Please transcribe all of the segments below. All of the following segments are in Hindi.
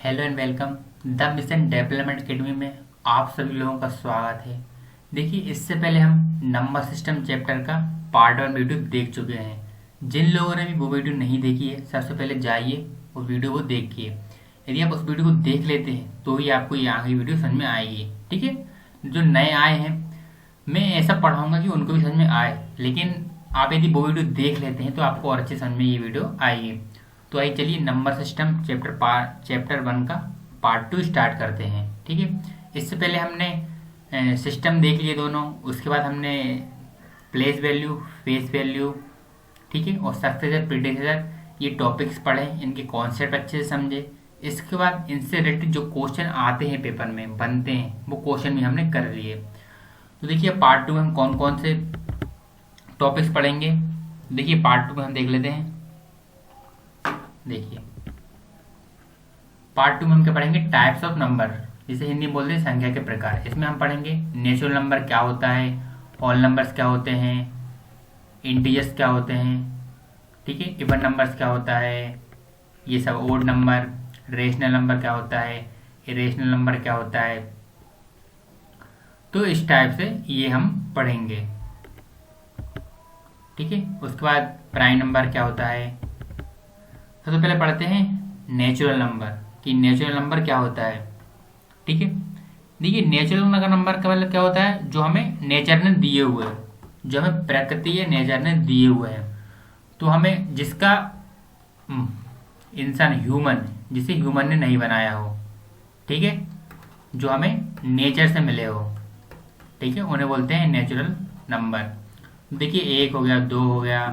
Hello and welcome the mission development academy में आप सभी लोगों का स्वागत है। देखिए, इससे पहले हम नंबर सिस्टम चैप्टर का पार्ट 1 वीडियो देख चुके हैं। जिन लोगों ने भी वो वीडियो नहीं देखी है, सबसे पहले जाइए उस वीडियो को देखिए। यदि आप उस वीडियो को देख लेते हैं तो ही आपको ये आगे वीडियो समझ में आएगी। ठीक है, जो नए आए हैं मैं ऐसा पढ़ाऊंगा कि उनको भी समझ में आए, लेकिन आप यदि वो वीडियो देख लेते हैं तो आपको और अच्छे समझ में ये वीडियो आएगी। तो आइए चलिए नंबर सिस्टम चैप्टर 1 का पार्ट 2 स्टार्ट करते हैं। ठीक है, इससे पहले हमने सिस्टम देख लिए दोनों, उसके बाद हमने प्लेस वैल्यू, फेस वैल्यू, ठीक है, और सक्सेसर प्रीडिसेसर ये टॉपिक्स पढ़े, इनके कॉन्सेप्ट अच्छे से समझे। इसके बाद इनसे रिलेटेड जो क्वेश्चन आते हैं पेपर में बनते हैं वो क्वेश्चन भी हमने कर लिए। तो देखिए पार्ट 2 में हम कौन कौन से टॉपिक्स पढ़ेंगे। देखिए पार्ट 2 में हम देख लेते हैं। देखिए पार्ट 2 में हम क्या पढ़ेंगे, टाइप्स ऑफ नंबर, जिसे हिंदी में बोलते हैं संख्या के प्रकार। इसमें हम पढ़ेंगे नेचुरल नंबर क्या होता है, होल नंबर्स क्या होते हैं, इंटीजर्स क्या होते हैं, ठीक है, इवन नंबर्स क्या होता है, ये सब, ओड नंबर, रेशनल नंबर क्या होता है, इरेशनल नंबर क्या होता है। तो इस टाइप से ये हम पढ़ेंगे। ठीक है, उसके बाद प्राइम नंबर क्या होता है। सबसे पहले पढ़ते हैं नेचुरल नंबर कि नेचुरल नंबर क्या होता है। ठीक है, देखिए नेचुरल नंबर का मतलब क्या होता है, जो हमें नेचर ने दिए हुए हैं, जो हमें प्रकृति या नेचर ने दिए हुए हैं। तो हमें जिसका इंसान ह्यूमन, जिसे ह्यूमन ने नहीं बनाया हो, ठीक है, जो हमें नेचर से मिले हो, ठीक है, उन्हें बोलते हैं नेचुरल नंबर। देखिए 1 हो गया, 2 हो गया,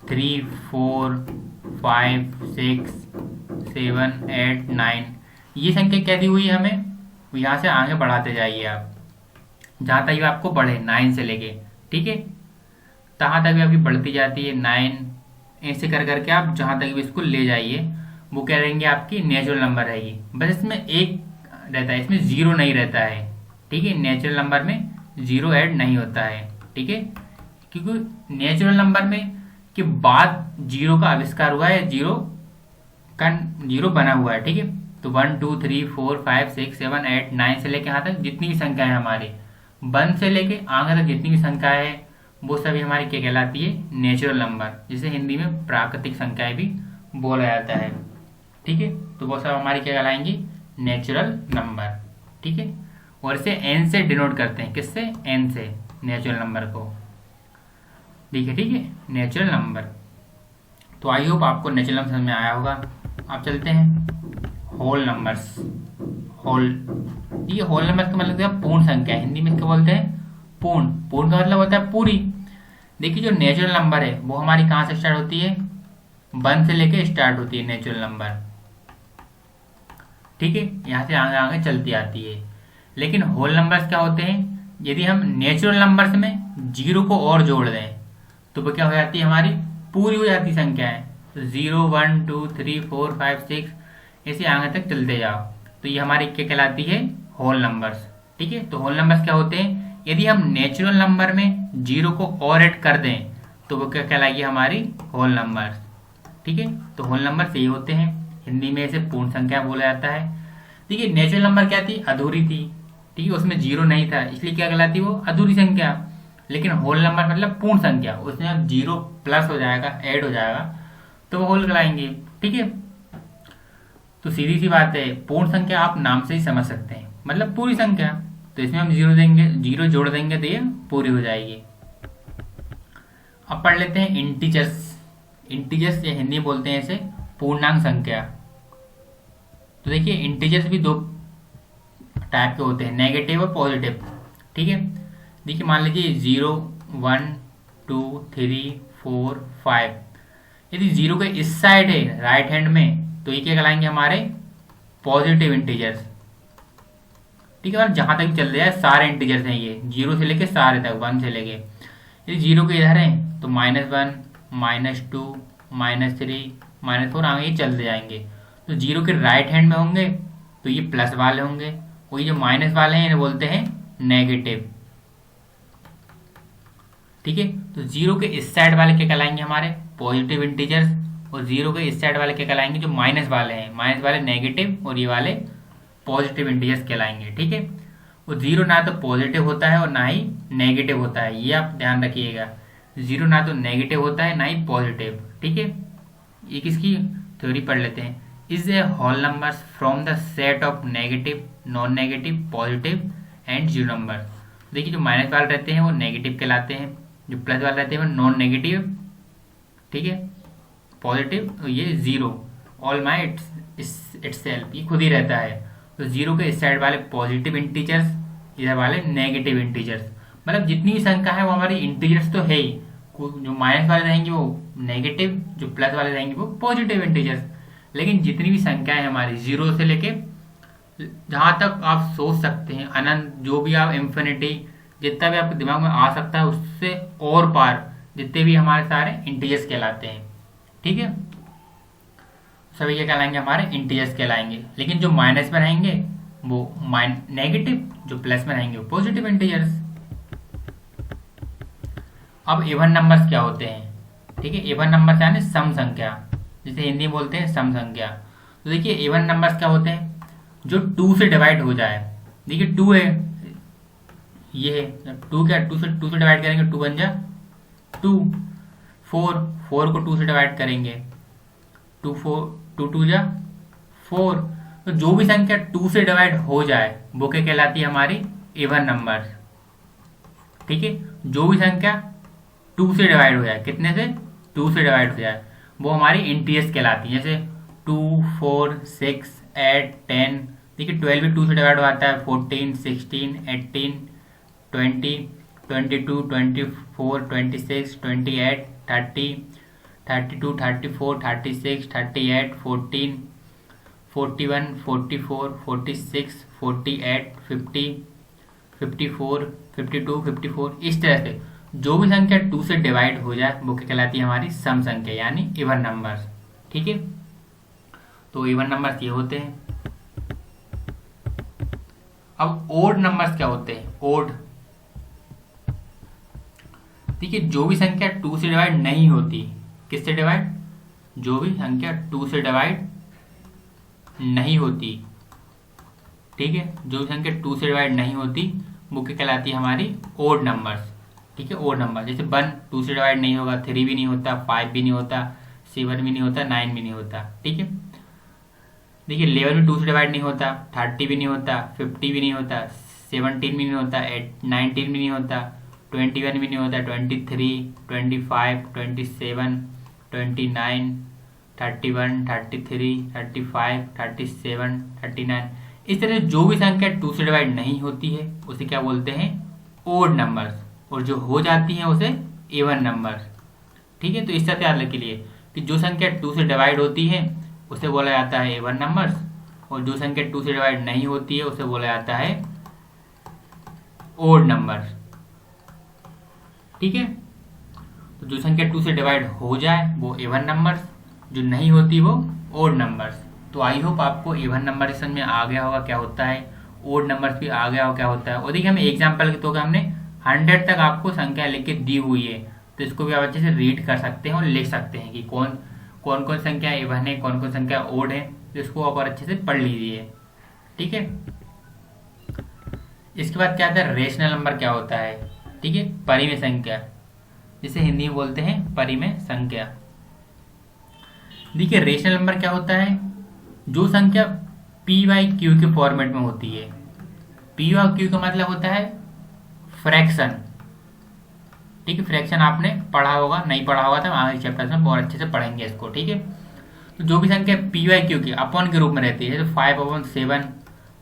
3, 4, 5, 6, 7, 8, 9, ये संख्या क्या दी हुई है हमें, यहाँ से आगे बढ़ाते जाइए आप, जहाँ तक भी आपको बढ़े 9 से लेके, ठीक है, तहाँ तक भी आपकी बढ़ती जाती है 9, ऐसे कर करके आप जहाँ तक भी इसको ले जाइए, वो क्या रहेंगे, आपकी नेचुरल नंबर रहेगी। बस इसमें एक रहता है, इसमें 0 नहीं रहता है। ठीक है, नेचुरल नंबर में 0 ऐड नहीं होता है। ठीक है, क्योंकि नेचुरल नंबर में के बाद 0 का आविष्कार हुआ है, 0 बना हुआ है। ठीक है, तो 1, 2, 3, 4, 5, 6, 7, 8, 9 से लेके यहाँ तक जितनी भी संख्या है हमारी, 1 से लेके आगे तक जितनी भी संख्या है, वो सभी हमारी क्या कहलाती है, नेचुरल नंबर, जिसे हिंदी में प्राकृतिक संख्याएं भी बोला जाता है। ठीक है, तो वो सब हमारी क्या कहलाएंगी, नेचुरल नंबर। ठीक है, और इसे एन से डिनोट करते हैं, किससे, एन से, नेचुरल नंबर को। ठीक है, नेचुरल नंबर। तो आई होप आपको नेचुरल नंबर समझ में आया होगा। आप चलते हैं होल नंबर्स। ये होल नंबर्स का मतलब क्या, पूर्ण संख्या, हिंदी में क्या बोलते हैं, पूर्ण का मतलब होता है पूरी। देखिए जो नेचुरल नंबर है वो हमारी कहाँ से स्टार्ट होती है, 1 से लेके स्टार्ट होती है नेचुरल नंबर। ठीक है, यहाँ से आगे आगे चलती आती है। लेकिन होल नंबर्स क्या होते हैं, यदि हम नेचुरल नंबर्स में 0 को और जोड़ दें तो वो क्या हो जाती है, हमारी पूरी हो जाती संख्या है। तो 0, 1, 2, 3, 4, 5, 6 ऐसे आगे तक चलते जाओ, तो ये हमारी क्या कहलाती है, होल नंबर्स। ठीक है, तो होल नंबर्स क्या होते हैं, यदि हम नेचुरल नंबर में 0 को और ऐड कर दें तो वो क्या कहलाएगी, हमारी होल नंबर्स। ठीक है, तो होल नंबर यही होते हैं, हिंदी में इसे पूर्ण संख्या बोला जाता है। देखिए नेचुरल नंबर क्या थी, अधूरी थी। ठीक है, उसमें 0 नहीं था, इसलिए क्या कहलाती वो, अधूरी संख्या। लेकिन होल नंबर मतलब पूर्ण संख्या, उसमें अब 0 प्लस हो जाएगा, ऐड हो जाएगा, तो वो होल कहलाएंगे। ठीक है, तो सीधी सी बात है, पूर्ण संख्या आप नाम से ही समझ सकते हैं, मतलब पूरी संख्या। तो इसमें हम 0 देंगे, 0 जोड़ देंगे तो ये पूरी हो जाएगी। अब पढ़ लेते हैं इंटीजर्स या हिंदी बोलते हैं इसे पूर्णांक संख्या। तो देखिए इंटीजर्स भी 2 टाइप के होते हैं, नेगेटिव और पॉजिटिव। ठीक है, देखिए मान लीजिए 0, 1, 2, 3, 4, 5, यदि 0 के इस साइड है राइट हैंड में तो ये क्या कहलाएंगे, हमारे पॉजिटिव इंटीजर्स। ठीक है, और जहां तक चल रहा है सारे इंटीजर्स हैं ये, 0 से लेके सारे तक, 1 से लेके। यदि 0 के इधर है तो -1, -2, -3, -4 आगे ये चलते जाएंगे। तो 0 के राइट हैंड में होंगे तो ये प्लस वाले होंगे, वही जो माइनस वाले हैं इन्हें बोलते हैं नेगेटिव। ठीक है, तो 0 के इस साइड वाले क्या कहलाएंगे, हमारे पॉजिटिव इंटीजर्स, और जीरो के इस साइड वाले क्या कहलाएंगे, जो माइनस वाले हैं, माइनस वाले नेगेटिव और ये वाले पॉजिटिव इंटीजर्स कहलाएंगे। ठीक है, और जीरो ना तो पॉजिटिव होता है और ना ही नेगेटिव होता है, ये आप ध्यान रखिएगा। जीरो ना तो नेगेटिव होता है ना ही पॉजिटिव। ठीक है, ये किसकी थ्योरी पढ़ लेते हैं। Is a whole numbers from the set of negative, non negative, positive and zero number. देखिए जो माइनस वाले रहते हैं वो नेगेटिव कहलाते हैं, जो प्लस वाले रहते हैं वो नॉन नेगेटिव, ठीक है, पॉजिटिव, ये जीरो ऑल माई इटसेल्फ, ये खुद ही रहता है। तो जीरो के इस साइड वाले पॉजिटिव इंटीजर्स, इधर वाले नेगेटिव इंटीजर्स, मतलब जितनी भी संख्या है वो हमारी इंटीजर्स तो है ही, जो माइनस वाले रहेंगे वो नेगेटिव, जो प्लस वाले रहेंगे वो पॉजिटिव इंटीजर्स। लेकिन जितनी भी संख्याएं हमारी जीरो से लेके जहां तक आप सोच सकते हैं अनंत, जो भी आप इंफिनिटी, जितना भी आपके दिमाग में आ सकता है उससे और पार जितने भी हमारे सारे इंटीजर्स कहलाते हैं। ठीक है, सभी क्या कहलाएंगे, हमारे इंटीजर्स कहलाएंगे। लेकिन जो माइनस में रहेंगे वो नेगेटिव, जो प्लस में रहेंगे वो पॉजिटिव इंटीजर्स। अब इवन नंबर्स क्या होते हैं। ठीक है, इवन नंबर्स यानी सम संख्या, जिसे हिंदी में बोलते हैं सम संख्या। तो देखिए इवन नंबर्स क्या होते हैं, जो 2 से डिवाइड हो जाए। देखिए 2 है, ये है 2, क्या 2 से डिवाइड करेंगे 2 बन जा 2, 4 को 2 से डिवाइड करेंगे 2 2 जा 4। तो जो भी संख्या 2 से डिवाइड हो जाए वो क्या कहलाती है, हमारी इवन नंबर। ठीक है, जो भी संख्या 2 से डिवाइड हो जाए, कितने से, 2 से डिवाइड हो जाए, वो हमारी इंटीजर्स कहलाती है। जैसे 2, 4, 6, 8, 10। देखिए 12 भी 2 से डिवाइड हो जाता है, 14, 16, 18, 20, 22, 24, 26, 28, 30, 32, 34, 36, 38, 14, 41, 44, 46, 48, 50, 54, 52, 54। इस तरह से जो भी संख्या 2 से डिवाइड हो जाए वो क्या कहलाती है, हमारी सम संख्या यानी इवन नंबर्स। ठीक है, तो इवन नंबर्स ये होते हैं। अब ओड नंबर्स क्या होते हैं, ओड। देखिए जो भी संख्या 2 से डिवाइड नहीं होती, किससे डिवाइड, जो भी संख्या 2 से डिवाइड नहीं होती, ठीक है, जो भी संख्या 2 से डिवाइड नहीं होती वो क्या कहलाती है, हमारी ओड नंबर्स। ठीक है, ओड नंबर, जैसे 1 2 से डिवाइड नहीं होगा, 3 भी नहीं होता, 5 भी नहीं होता, 7 भी नहीं होता, 9 भी नहीं होता। ठीक है, देखिए 11 भी 2 से डिवाइड नहीं होता, 30 भी नहीं होता, 50 भी नहीं होता, 17 भी नहीं होता, 19 भी नहीं होता, 21 भी नहीं होता, 23, 25, 27, 29, 31, 33, 35, 37, 39। इस तरह जो भी संख्या 2 से डिवाइड नहीं होती है उसे क्या बोलते हैं, ओड नंबर्स, और जो हो जाती है उसे इवन नंबर। ठीक है, तो इस तरह से याद रखिए कि जो संख्या 2 से डिवाइड होती है उसे बोला जाता है इवन नंबर्स, और जो संख्या 2 से डिवाइड नहीं होती है उसे बोला जाता है ओड नंबर। ठीक है, तो जो संख्या 2 से डिवाइड हो जाए वो इवन नंबर्स, जो नहीं होती वो ओड नंबर्स। तो आई होप आपको इवन नंबर समझ में आ गया होगा क्या होता है, ओड नंबर्स भी आ गया होगा क्या होता है। और देखिए हमें एग्जाम्पल के तौर पर हमने 100 तक आपको संख्या लिख के दी हुई है, तो इसको भी आप अच्छे से रीड कर सकते हैं और लिख सकते हैं कि कौन कौन संख्या इवन है, कौन कौन संख्या ओड है, तो इसको आप और अच्छे से पढ़ लीजिए। ठीक है, इसके बाद क्या आता है, रेशनल नंबर क्या होता है। ठीक है, परिमेय संख्या, जिसे हिंदी में बोलते हैं परिमेय संख्या। देखिए रेशनल नंबर क्या होता है, जो संख्या p/q के फॉर्मेट में होती है। p/q का मतलब होता है फ्रैक्शन। ठीक है, फ्रैक्शन आपने पढ़ा होगा, नहीं पढ़ा होगा तो आगे चैप्टर में बहुत अच्छे से पढ़ेंगे इसको। ठीक है, तो जो भी संख्या p/q की अपॉन के रूप में रहती है, तो 5/7,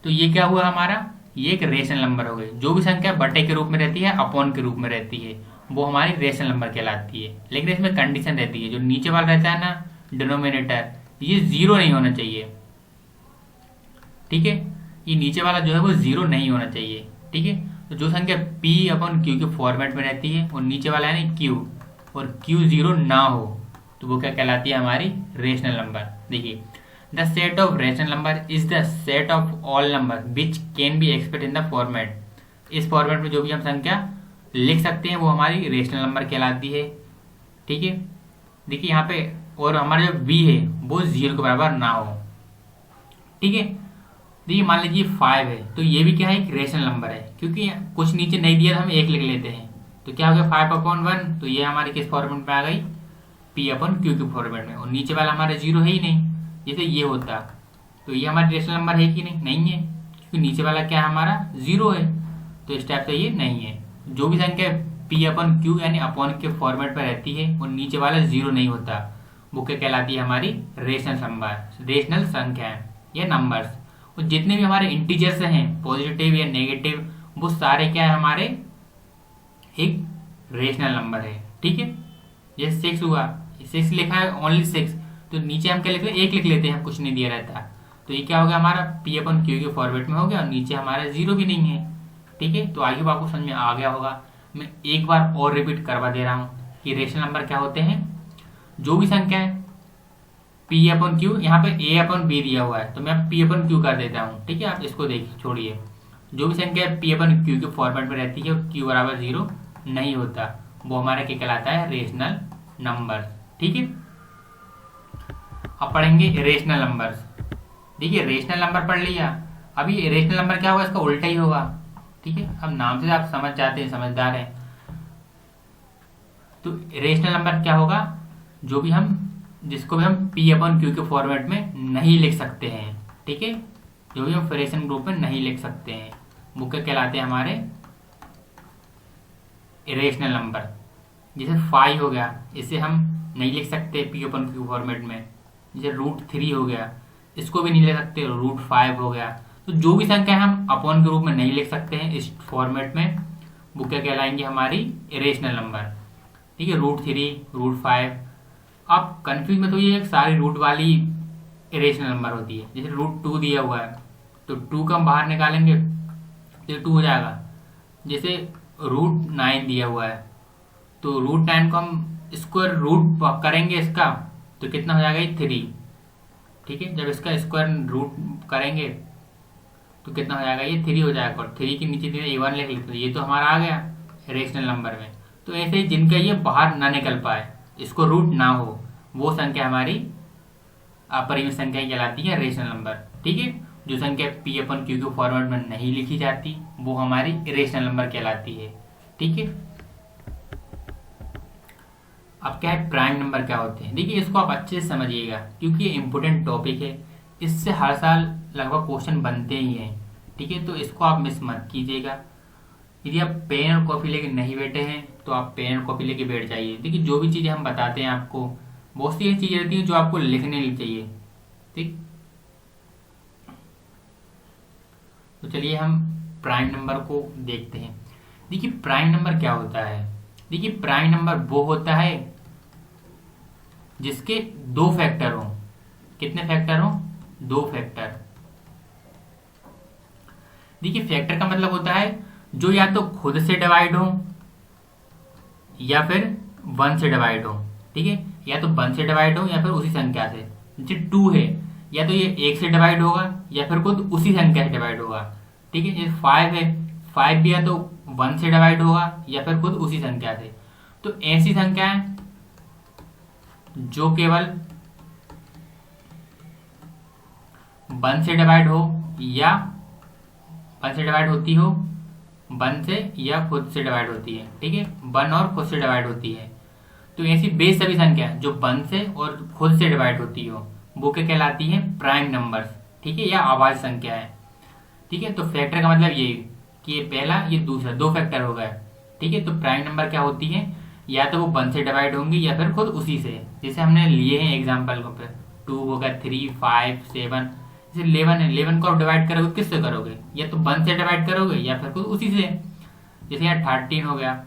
तो ये क्या हुआ हमारा, ये एक रेशनल नंबर हो गई। जो भी संख्या बटे के रूप में रहती है, अपॉन के रूप में रहती है, वो हमारी रेशनल नंबर कहलाती है। लेकिन इसमें कंडीशन रहती है, जो नीचे वाला रहता है ना डिनोमिनेटर, ये 0 नहीं होना चाहिए। ठीक है, ये नीचे वाला जो है वो 0 नहीं होना चाहिए। ठीक है, तो जो संख्या p/q के फॉर्मेट में रहती है और नीचे वाला है ना q, और q 0 ना हो तो वो क्या कहलाती है, हमारी रेशनल नंबर। देखिए the set of rational number is the set of all number which can be express in the format. इस फॉर्मेट में जो भी हम संख्या लिख सकते हैं वो हमारी रेशनल नंबर कहलाती है। ठीक है, देखिए यहाँ पे और हमारा जो v है वो 0 के बराबर ना हो। ठीक है, देखिए मान लीजिए 5 है, तो ये भी क्या है, एक रेशनल नंबर है, क्योंकि कुछ नीचे नहीं दिया तो हम 1 लिख लेते हैं। तो क्या हो गया 5/1, तो ये हमारी किस फॉर्मेट में आ गई, p/q के फॉर्मेट में, और नीचे वाला हमारा 0 है ही नहीं। जैसे ये होता तो ये हमारा रेशनल नंबर है कि नहीं, नहीं है, क्योंकि नीचे वाला क्या है हमारा 0 है, तो इस टाइप से ये नहीं है। जो भी संख्या p/q यानी अपॉन के फॉर्मेट पर रहती है और नीचे वाला 0 नहीं होता, वो क्या कहलाती है, हमारी रेशनल नंबर, रेशनल संख्याएं या नंबर्स। और जितने भी हमारे इंटीजर्स हैं पॉजिटिव या नेगेटिव, वो सारे क्या है, हमारे एक रेशनल नंबर है। ठीक है, जैसे 6 हुआ, 6 लिखा है, ओनली 6, तो नीचे हम क्या लिखते हैं, 1 लिख लेते हैं, कुछ नहीं दिया रहता। तो ये क्या हो गया, हमारा p/q के फॉर्मेट में हो गया और नीचे हमारा 0 भी नहीं है। ठीक है, तो आगे आपको समझ में आ गया होगा। मैं एक बार और रिपीट करवा दे रहा हूँ कि रेशनल नंबर क्या होते हैं। जो भी संख्या है p/q, यहाँ पे a/b दिया हुआ है, तो मैं p/q कर देता हूँ। ठीक है, आप इसको देखिए, छोड़िए। जो भी संख्या p/q के फॉर्मेट में रहती है और q बराबर 0 नहीं होता, वो हमारा क्या कहलाता है, रेशनल नंबर। ठीक है, अब पढ़ेंगे रेशनल नंबर्स। देखिए रेशनल नंबर पढ़ लिया, अभी रेशनल नंबर क्या होगा, इसका उल्टा ही होगा। ठीक है, अब नाम से आप समझ जाते हैं, समझदार हैं। तो रेशनल नंबर क्या होगा, जो भी हम, जिसको भी हम p/q के फॉर्मेट में नहीं लिख सकते हैं। ठीक है, जो भी हम फ्रैक्शन ग्रुप में नहीं लिख सकते हैं, वो क्या कहलाते हैं, हमारे रेशनल नंबर। जैसे 5 हो गया, इसे हम नहीं लिख सकते p/q फॉर्मेट में। जैसे √3 हो गया, इसको भी नहीं लिख सकते, √5 हो गया। तो जो भी संख्या हम अपॉन के रूप में नहीं लिख सकते हैं इस फॉर्मेट में, वो क्या कहलाएंगे, हमारी रेशनल नंबर। ठीक है, √3, √5। आप कंफ्यूज मत होइए, सारी रूट वाली रेशनल नंबर होती है। जैसे √2 दिया हुआ है, तो 2 का हम बाहर निकालेंगे तो 2 हो जाएगा। जैसे √9 दिया हुआ है, तो √9 को हम स्क्वायर रूट करेंगे इसका, तो कितना हो जाएगा, ये 3। ठीक है, जब इसका स्क्वायर रूट करेंगे तो कितना हो जाएगा, ये 3 हो जाएगा, और 3 के नीचे a1 लिख लेते, ये तो हमारा आ गया रेशनल नंबर में। तो ऐसे ही जिनका ये बाहर ना निकल पाए, इसको रूट ना हो, वो संख्या हमारी अपरिमेय संख्या कहलाती है, रेशनल नंबर। ठीक है, जो संख्या p/q के फॉर्मेट में नहीं लिखी जाती, वो हमारी रेशनल नंबर कहलाती है। ठीक है, अब क्या है, प्राइम नंबर क्या होते हैं। देखिए इसको आप अच्छे से समझिएगा, क्योंकि ये इंपॉर्टेंट टॉपिक है, इससे हर साल लगभग क्वेश्चन बनते ही हैं। ठीक है, तो इसको आप मिस मत कीजिएगा। यदि आप पेन और कॉपी लेके नहीं बैठे हैं, तो आप पेन और कॉपी लेके बैठ जाइए। देखिए जो भी चीज़ें हम बताते हैं आपको, बहुत सी चीज़ें रहती हैं जो आपको लिखने नहीं चाहिए। ठीक, तो चलिए हम प्राइम नंबर को देखते हैं। देखिए प्राइम नंबर क्या होता है। देखिए प्राइम नंबर वो होता है जिसके 2 फैक्टर हों। कितने फैक्टर हों, 2 फैक्टर। देखिए फैक्टर का मतलब होता है जो या तो खुद से डिवाइड हो या फिर 1 से डिवाइड हो। ठीक है, या तो 1 से डिवाइड हो या फिर उसी संख्या से। जैसे 2 है, या तो ये 1 से डिवाइड होगा या फिर खुद उसी संख्या से डिवाइड होगा। ठीक है, जैसे 5 है, 5 भी या तो 1 से डिवाइड होगा या फिर खुद उसी संख्या से। तो ऐसी संख्याएं जो केवल 1 से डिवाइड हो या 1 से डिवाइड होती हो, 1 से या खुद से डिवाइड होती है। ठीक है, 1 और खुद से डिवाइड होती है। तो ऐसी बेस सभी संख्या जो 1 से और खुद से डिवाइड होती हो, वो क्या कहलाती है, प्राइम नंबर्स। ठीक है, या आवाज संख्या है। ठीक है, तो फैक्टर का मतलब ये कि ये पहला ये दूसरा, 2 फैक्टर हो गए। ठीक है, तो प्राइम नंबर क्या होती है, या तो वो 1 से डिवाइड होंगी या फिर खुद उसी से। जैसे हमने लिए हैं एग्जाम्पल को पे, 2 होगा, 3, 5, 7। जैसे 11 है, 11 को आप डिवाइड करोगे किससे करोगे, या तो 1 से डिवाइड करोगे या फिर खुद उसी से। जैसे यहाँ 13 हो गया,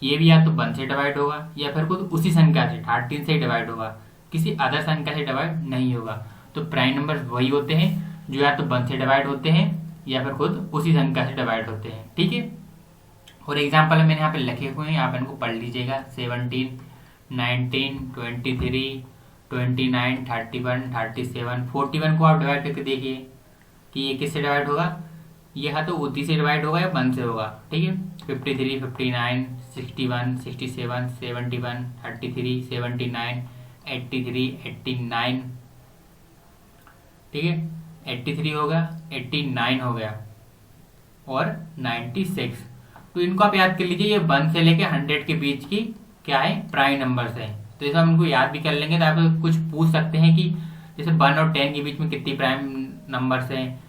ये भी या तो 1 से डिवाइड होगा या फिर खुद उसी संख्या से 13 से डिवाइड होगा, किसी अदर संख्या से डिवाइड नहीं होगा। तो प्राइम नंबर वही होते हैं जो या तो 1 से डिवाइड होते हैं या फिर खुद उसी संख्या से डिवाइड होते हैं। ठीक है, और एग्जाम्पल मैंने यहाँ पे लिखे हुए हैं, आप इनको पढ़ लीजिएगा। 17, 19, 23, 29, 31, 37, 41 को आप डिवाइड करके देखिए कि ये किससे डिवाइड होगा, ये है तो उसी से डिवाइड होगा या 1 से होगा। ठीक है, 53, 59, 61, 67, 71, 33, 79, 83, 89, ठीक है, 83 हो गया, 89 हो गया और 96। तो इनको आप याद कर लीजिए, ये 1 से लेके 100 के बीच की क्या है, प्राइम नंबर्स है। तो इसे हम इनको याद भी कर लेंगे तो आप कुछ पूछ सकते हैं कि जैसे 1 और 10 के बीच में कितनी प्राइम नंबर्स हैं,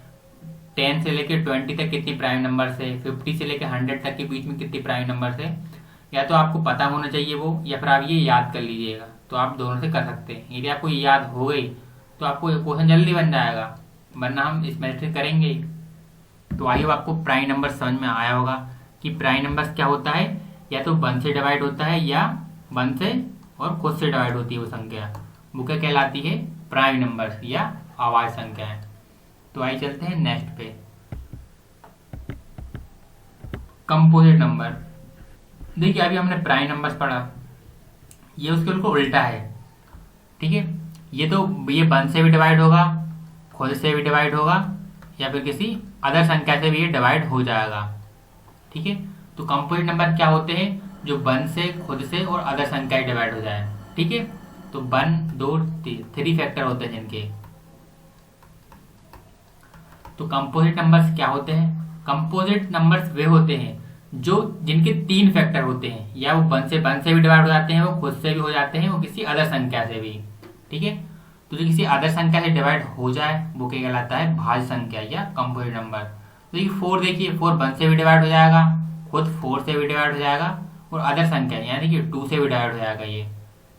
10 से लेके 20 तक कितनी प्राइम नंबर्स है, 50 से लेके 100 तक के बीच में कितनी प्राइम नंबर्स है। या तो आपको पता होना चाहिए वो, या फिर आप ये याद कर लीजिएगा। तो आप दोनों से कर सकते हैं। यदि आपको ये याद हो गई तो आपको ये क्वेश्चन जल्दी बन जाएगा, वरना हम इस मेथड से करेंगे। तो आई होप आपको प्राइम नंबर समझ में आया होगा कि प्राइम नंबर्स क्या होता है, या तो 1 से डिवाइड होता है या 1 से और खुद से डिवाइड होती है वो संख्या, वो क्या कहलाती है, प्राइम नंबर्स या अभाज्य संख्याएं। तो आइए चलते हैं नेक्स्ट पे, कंपोजिट नंबर। देखिए अभी हमने प्राइम नंबर्स पढ़ा, ये उसके बिल्कुल उल्टा है, ठीक है। ये 1 से भी डिवाइड होगा, खुद से भी डिवाइड होगा, या फिर किसी अदर संख्या से भी ये डिवाइड हो जाएगा, ठीक है। तो कंपोजिट नंबर क्या होते हैं, जो 1 से, खुद से और अदर संख्या डिवाइड हो जाए, ठीक है। तो 1, 2, 3 फैक्टर होते हैं जिनके। तो कंपोजिट नंबर्स क्या होते हैं, कंपोजिट नंबर्स वे होते हैं जो जिनके 3 फैक्टर होते हैं, या वो 1 से भी डिवाइड हो जाते हैं, वो खुद से भी हो जाते हैं, वो किसी अदर संख्या से भी, ठीक है। तो जो किसी अदर संख्या से डिवाइड हो जाए वो क्या कहलाता है, भाज्य संख्या या कंपोजिट नंबर। तो ये 4 देखिए, 4 1 से भी डिवाइड हो जाएगा, खुद 4 से भी डिवाइड हो जाएगा, और अदर संख्या यानी कि 2 से भी डिवाइड हो जाएगा। ये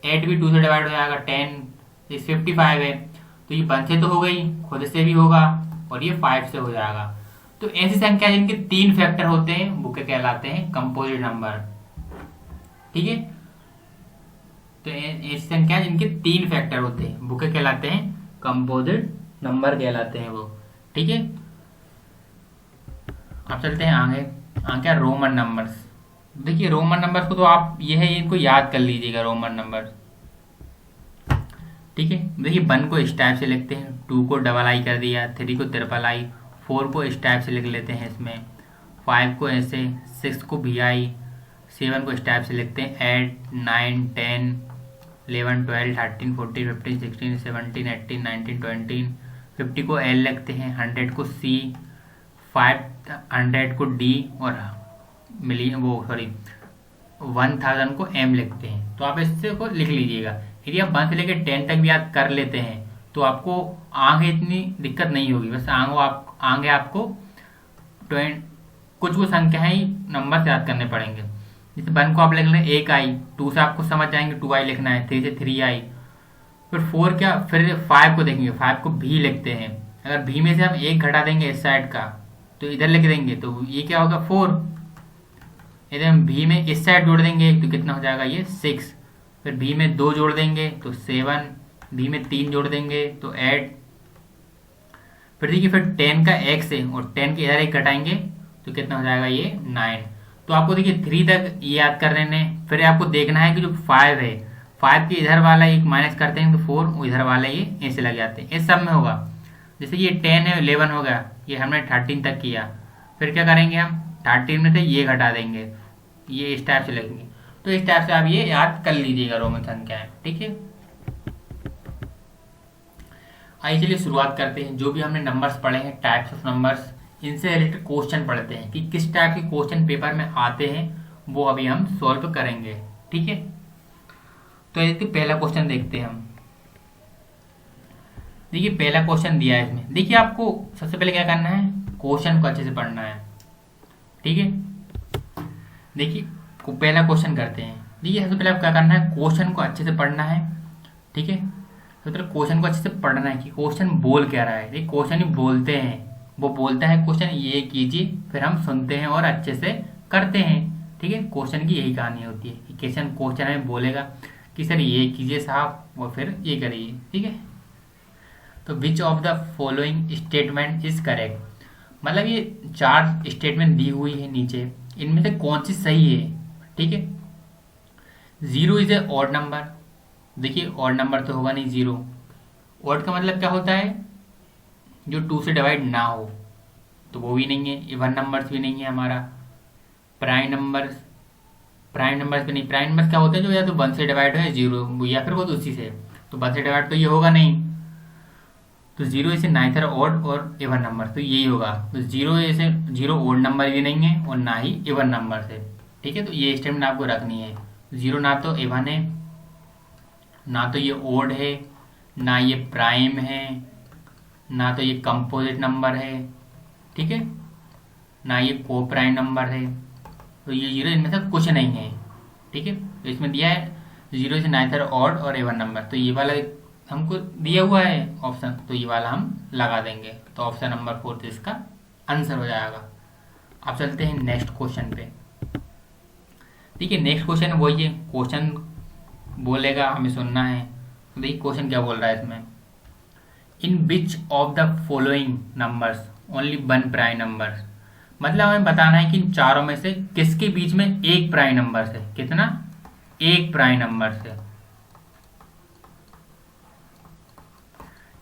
8 भी 2 से डिवाइड हो जाएगा, 10 55 है। तो ये 1 से तो हो गई, खुद से भी होगा, और ये 5 से हो जाएगा। तो ऐसी संख्या जिनके 3 फैक्टर होते हैं वो क्या कहलाते हैं, कंपोजिट नंबर, ठीक है। तो ऐसी संख्या जिनके 3 फैक्टर होते हैं वो क्या कहलाते हैं, कंपोजिट नंबर कहलाते हैं वो, ठीक है। अब चलते हैं आगे आगे रोमन नंबर्स। देखिए रोमन नंबर्स को तो आप ये है, इनको याद कर लीजिएगा रोमन नंबर, ठीक है। देखिए 1 को इस टाइप से लिखते हैं, 2 को डबल आई कर दिया, 3 को ट्रिपल आई, 4 को इस टाइप से लिख लेते हैं इसमें, 5 को ऐसे, 6 को भी आई, 7 को इस टाइप से लिखते हैं, 8, 9, 10, 11, 12, 13, 14, 15, 16, 17, 18, 19, 20, 50 को एल लिखते हैं, 100 को सी, 500 को डी, और मिलियन 1000 को एम लिखते हैं। तो आप इससे को लिख लीजिएगा। यदि आप 1 से लेकर 10 तक भी याद कर लेते हैं तो आपको आगे इतनी दिक्कत नहीं होगी। बस आगे आपको कुछ संख्या ही नंबर याद करने पड़ेंगे। जैसे 1 को आप लिख लें 1 आई, 2 से आपको समझ जाएंगे 2 आई लिखना है, 3 से 3 आई, फिर 4 क्या, फिर 5 को देखेंगे, 5 को भी लिखते हैं। अगर भी में से हम 1 घटा देंगे इस साइड का तो इधर लिख देंगे, तो ये क्या होगा 4। यदि हम भी में इस साइड जोड़ देंगे तो कितना हो जाएगा, ये 6। फिर भी में 2 जोड़ देंगे तो 7, भी में 3 जोड़ देंगे तो 8। फिर देखिए फिर 10 का x है और 10 के इधर 1 घटाएंगे तो कितना हो जाएगा, ये 9। तो आपको देखिए 3 तक ये याद कर लेने, फिर आपको देखना है कि जो 5 है, 5 के इधर वाला 1 माइनस करते हैं तो 4, इधर वाला ये ऐसे लग जाते हैं। इस सब में होगा, जैसे ये 10 है 11 हो गया, ये हमने 13 तक किया, फिर क्या करेंगे हम 13 में से ये घटा देंगे, ये इस टाइप से लगेंगे। तो इस टाइप से आप ये याद कर लीजिएगा रोमन संख्याएं, ठीक है। आइए चलिए शुरुआत करते हैं। जो भी हमने नंबर्स पढ़े हैं, टाइप्स ऑफ नंबर्स, इनसे रिलेटेड क्वेश्चन पढ़ते हैं कि किस टाइप के क्वेश्चन पेपर में आते हैं, वो अभी हम सॉल्व करेंगे, ठीक है। तो ये पहला क्वेश्चन देखते हैं हम। देखिए पहला क्वेश्चन दिया है इसमें। देखिए आपको सबसे पहले क्या करना है, क्वेश्चन को अच्छे से पढ़ना है, ठीक है। देखिए पहला क्वेश्चन करते हैं। देखिए सबसे पहले आप क्या करना है, क्वेश्चन को अच्छे से पढ़ना है, ठीक है। सबसे पहले क्वेश्चन को अच्छे से पढ़ना है कि क्वेश्चन बोल क्या रहा है। देखिए क्वेश्चन ही बोलते हैं, वो बोलता है क्वेश्चन ये कीजिए, फिर हम सुनते हैं और अच्छे से करते हैं, ठीक है। क्वेश्चन की यही कहानी होती है कि क्वेश्चन हमें बोलेगा कि सर ये कीजिए साहब, और फिर ये करिए, ठीक है। तो विच of the following statement is correct, मतलब ये 4 स्टेटमेंट दी हुई है नीचे, इनमें से कौन सी सही है, ठीक है। 0 इज ए ऑड नंबर। देखिए ऑड नंबर तो होगा नहीं 0। ऑड का मतलब क्या होता है, जो 2 से डिवाइड ना हो, तो वो भी नहीं है। इवन नंबर्स भी नहीं है हमारा। प्राइम नंबर्स भी नहीं। प्राइम नंबर्स क्या होते हैं, जो या तो 1 से डिवाइड है 0, या फिर वो उसी से। तो 1 से डिवाइड तो ये होगा नहीं। तो 0 इसे नाइदर ऑड और इवन नंबर, तो यही होगा। तो 0 इसे 0 ऑड नंबर भी नहीं है और ना ही इवन नंबर से। ठीक है, तो ये स्टेटमेंट आपको रखनी है। 0 ना तो इवन है, ना तो ये ऑड है, ना ये प्राइम है, ना तो ये कंपोजिट नंबर है। ठीक है, ना ये को प्राइम नंबर है। तो ये 0 इनमें से कुछ नहीं है। ठीक है, तो इसमें दिया है 0 इज नाइदर ऑड और इवन नंबर, तो ये वाला हमको दिया हुआ है ऑप्शन, तो ये वाला हम लगा देंगे। तो ऑप्शन नंबर 4 इसका आंसर हो जाएगा। अब चलते हैं नेक्स्ट क्वेश्चन पे। ठीक है, नेक्स्ट क्वेश्चन वही है, क्वेश्चन बोलेगा हमें सुनना है। तो देखिए क्वेश्चन क्या बोल रहा है इसमें, in which of the following numbers only 1 prime number. मतलब हमें बताना है कि इन चारों में से किसके बीच में एक प्राइम नंबर से, कितना, एक प्राइम नंबर से।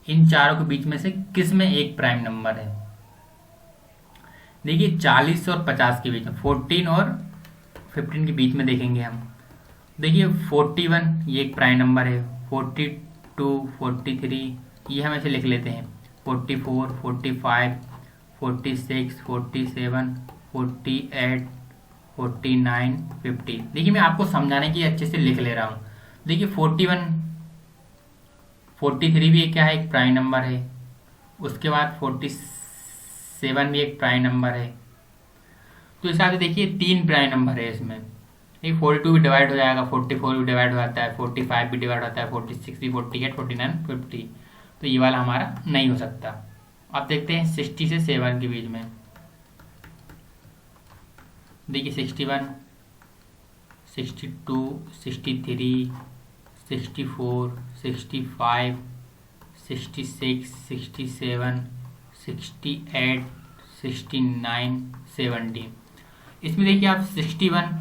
इन चारों के बीच में से किस में एक प्राइम नंबर है। देखिए 40 और 50 के बीच में, 14 और 15 के बीच में देखेंगे हम। देखिए 41 ये एक प्राइम नंबर है, 42, 43 ये हम ऐसे लिख लेते हैं, 44, 45, 46, 47, 48, 49, 50। देखिए मैं आपको समझाने के लिए अच्छे से लिख ले रहा हूँ। देखिए 41, 43 भी क्या है, एक प्राइम नंबर है। उसके बाद 47 भी एक प्राइम नंबर है। तो इस हिसाब से देखिए 3 प्राइम नंबर है इसमें। ये 42 भी डिवाइड हो जाएगा, 44 भी डिवाइड हो जाता है, 45 भी डिवाइड होता है, 46 भी, 48, 49, 50। तो ये वाला हमारा नहीं हो सकता। अब देखते हैं 60 से 7 के बीच में। देखिए 61, 62, 63, 64, 65, 66, 67, 68, 69, 70। इसमें देखिए आप 61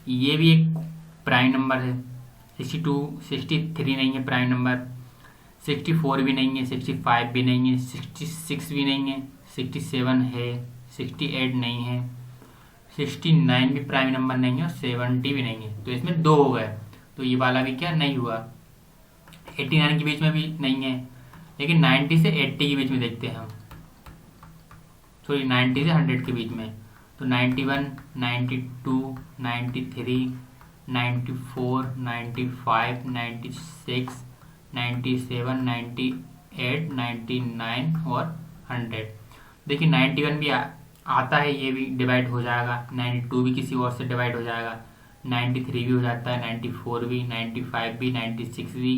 ये भी एक प्राइम नंबर है, 62, 63 नहीं है प्राइम नंबर, 64 भी नहीं है, 65 भी नहीं है, 66 भी नहीं है, 67 है, 68 नहीं है, 69 भी प्राइम नंबर नहीं है और 70 भी नहीं है। तो इसमें 2 हो गए, तो ये वाला भी क्या नहीं हुआ। 89 के बीच में भी नहीं है, लेकिन 90 से 80 के बीच में देखते हैं हम, सॉरी 90 से 100 के बीच में। तो 91, 92, 93, 94, 95, 96, 97, 98, 99 और 100। देखिए 91 भी आता है, ये भी डिवाइड हो जाएगा, 92 भी किसी और से डिवाइड हो जाएगा, 93 भी हो जाता है, 94 भी, 95 भी, 96 भी,